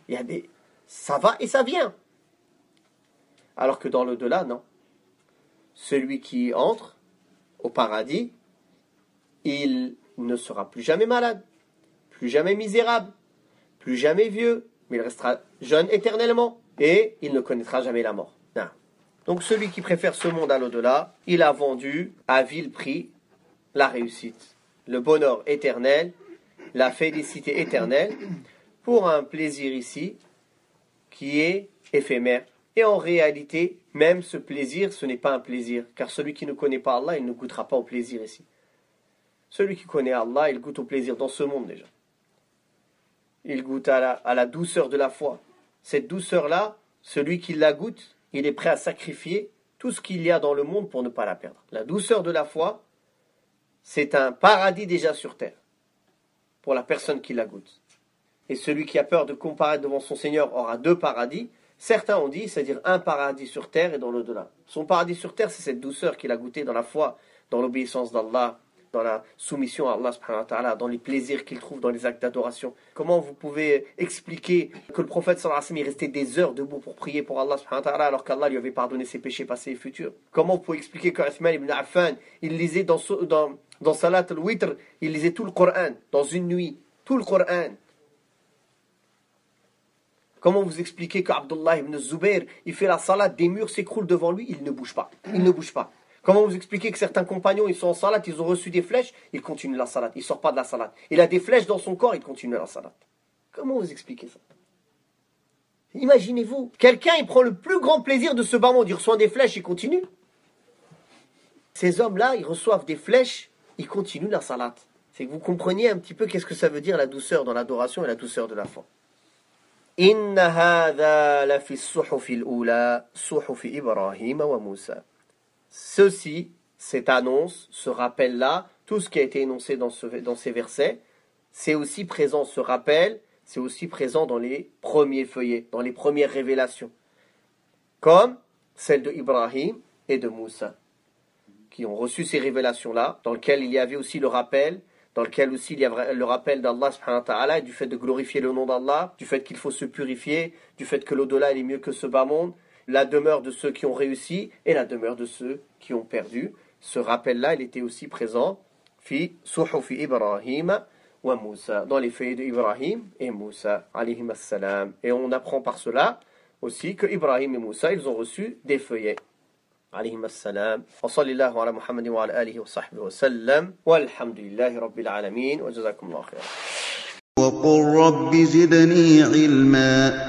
Il y a des... Ça va et ça vient. Alors que dans l'au-delà, non. Celui qui entre au paradis, il ne sera plus jamais malade, plus jamais misérable, plus jamais vieux, mais il restera jeune éternellement et il ne connaîtra jamais la mort. Non. Donc celui qui préfère ce monde à l'au-delà, il a vendu à vil prix la réussite, le bonheur éternel, la félicité éternelle, pour un plaisir ici qui est éphémère. Et en réalité, même ce plaisir, ce n'est pas un plaisir, car celui qui ne connaît pas Allah, il ne goûtera pas au plaisir ici. Celui qui connaît Allah, il goûte au plaisir dans ce monde déjà. Il goûte à la douceur de la foi. Cette douceur-là, celui qui la goûte, il est prêt à sacrifier tout ce qu'il y a dans le monde pour ne pas la perdre. La douceur de la foi, c'est un paradis déjà sur terre, pour la personne qui la goûte. Et celui qui a peur de comparaître devant son Seigneur aura deux paradis. Certains ont dit, c'est-à-dire un paradis sur terre et dans l'au-delà. Son paradis sur terre, c'est cette douceur qu'il a goûtée dans la foi, dans l'obéissance d'Allah, dans la soumission à Allah subhanahu wa ta'ala, dans les plaisirs qu'il trouve dans les actes d'adoration. Comment vous pouvez expliquer que le prophète sallallahu alayhi wa sallam est resté des heures debout pour prier pour Allah subhanahu wa ta'ala alors qu'Allah lui avait pardonné ses péchés passés et futurs? Comment vous pouvez expliquer qu'Uthman ibn Affan, il lisait dans Salat al-Witr, il lisait tout le Coran, dans une nuit, tout le Coran? Comment vous expliquez qu'Abdullah ibn Zubayr, il fait la salat, des murs s'écroulent devant lui, il ne bouge pas. Il ne bouge pas. Comment vous expliquez que certains compagnons, ils sont en salat, ils ont reçu des flèches, ils continuent la salat, il ne sort pas de la salat. Il a des flèches dans son corps, il continue la salat. Comment vous expliquez ça? Imaginez-vous, quelqu'un, il prend le plus grand plaisir de ce bas monde, il reçoit des flèches, il continue. Ces hommes-là, ils reçoivent des flèches, ils continuent la salat. C'est que vous compreniez un petit peu qu'est-ce que ça veut dire la douceur dans l'adoration et la douceur de la foi. إن هذا لفي الصحف الأولى صحف إبراهيم وموسى. Ceci, cette annonce, ce rappel-là, tout ce qui a été énoncé dans ces versets, c'est aussi présent, ce rappel, c'est aussi présent dans les premiers feuillets, dans les premières révélations, comme celle de Ibrahim et de Moussa, qui ont reçu ces révélations-là, dans lesquelles il y avait aussi le rappel, dans lequel aussi il y a le rappel d'Allah subhanahu wa ta'ala, du fait de glorifier le nom d'Allah, du fait qu'il faut se purifier, du fait que l'au-delà est mieux que ce bas monde, la demeure de ceux qui ont réussi et la demeure de ceux qui ont perdu. Ce rappel-là, il était aussi présent fi suhufi Ibrahim wa Moussa, dans les feuillets d'Ibrahim et Moussa, alayhim as-salam. Et on apprend par cela aussi que Ibrahim et Moussa, ils ont reçu des feuillets. عليهم السلام وصلى الله على محمد وعلى آله وصحبه وسلم والحمد لله رب العالمين وجزاكم الله خيرا وقل رب زدني علما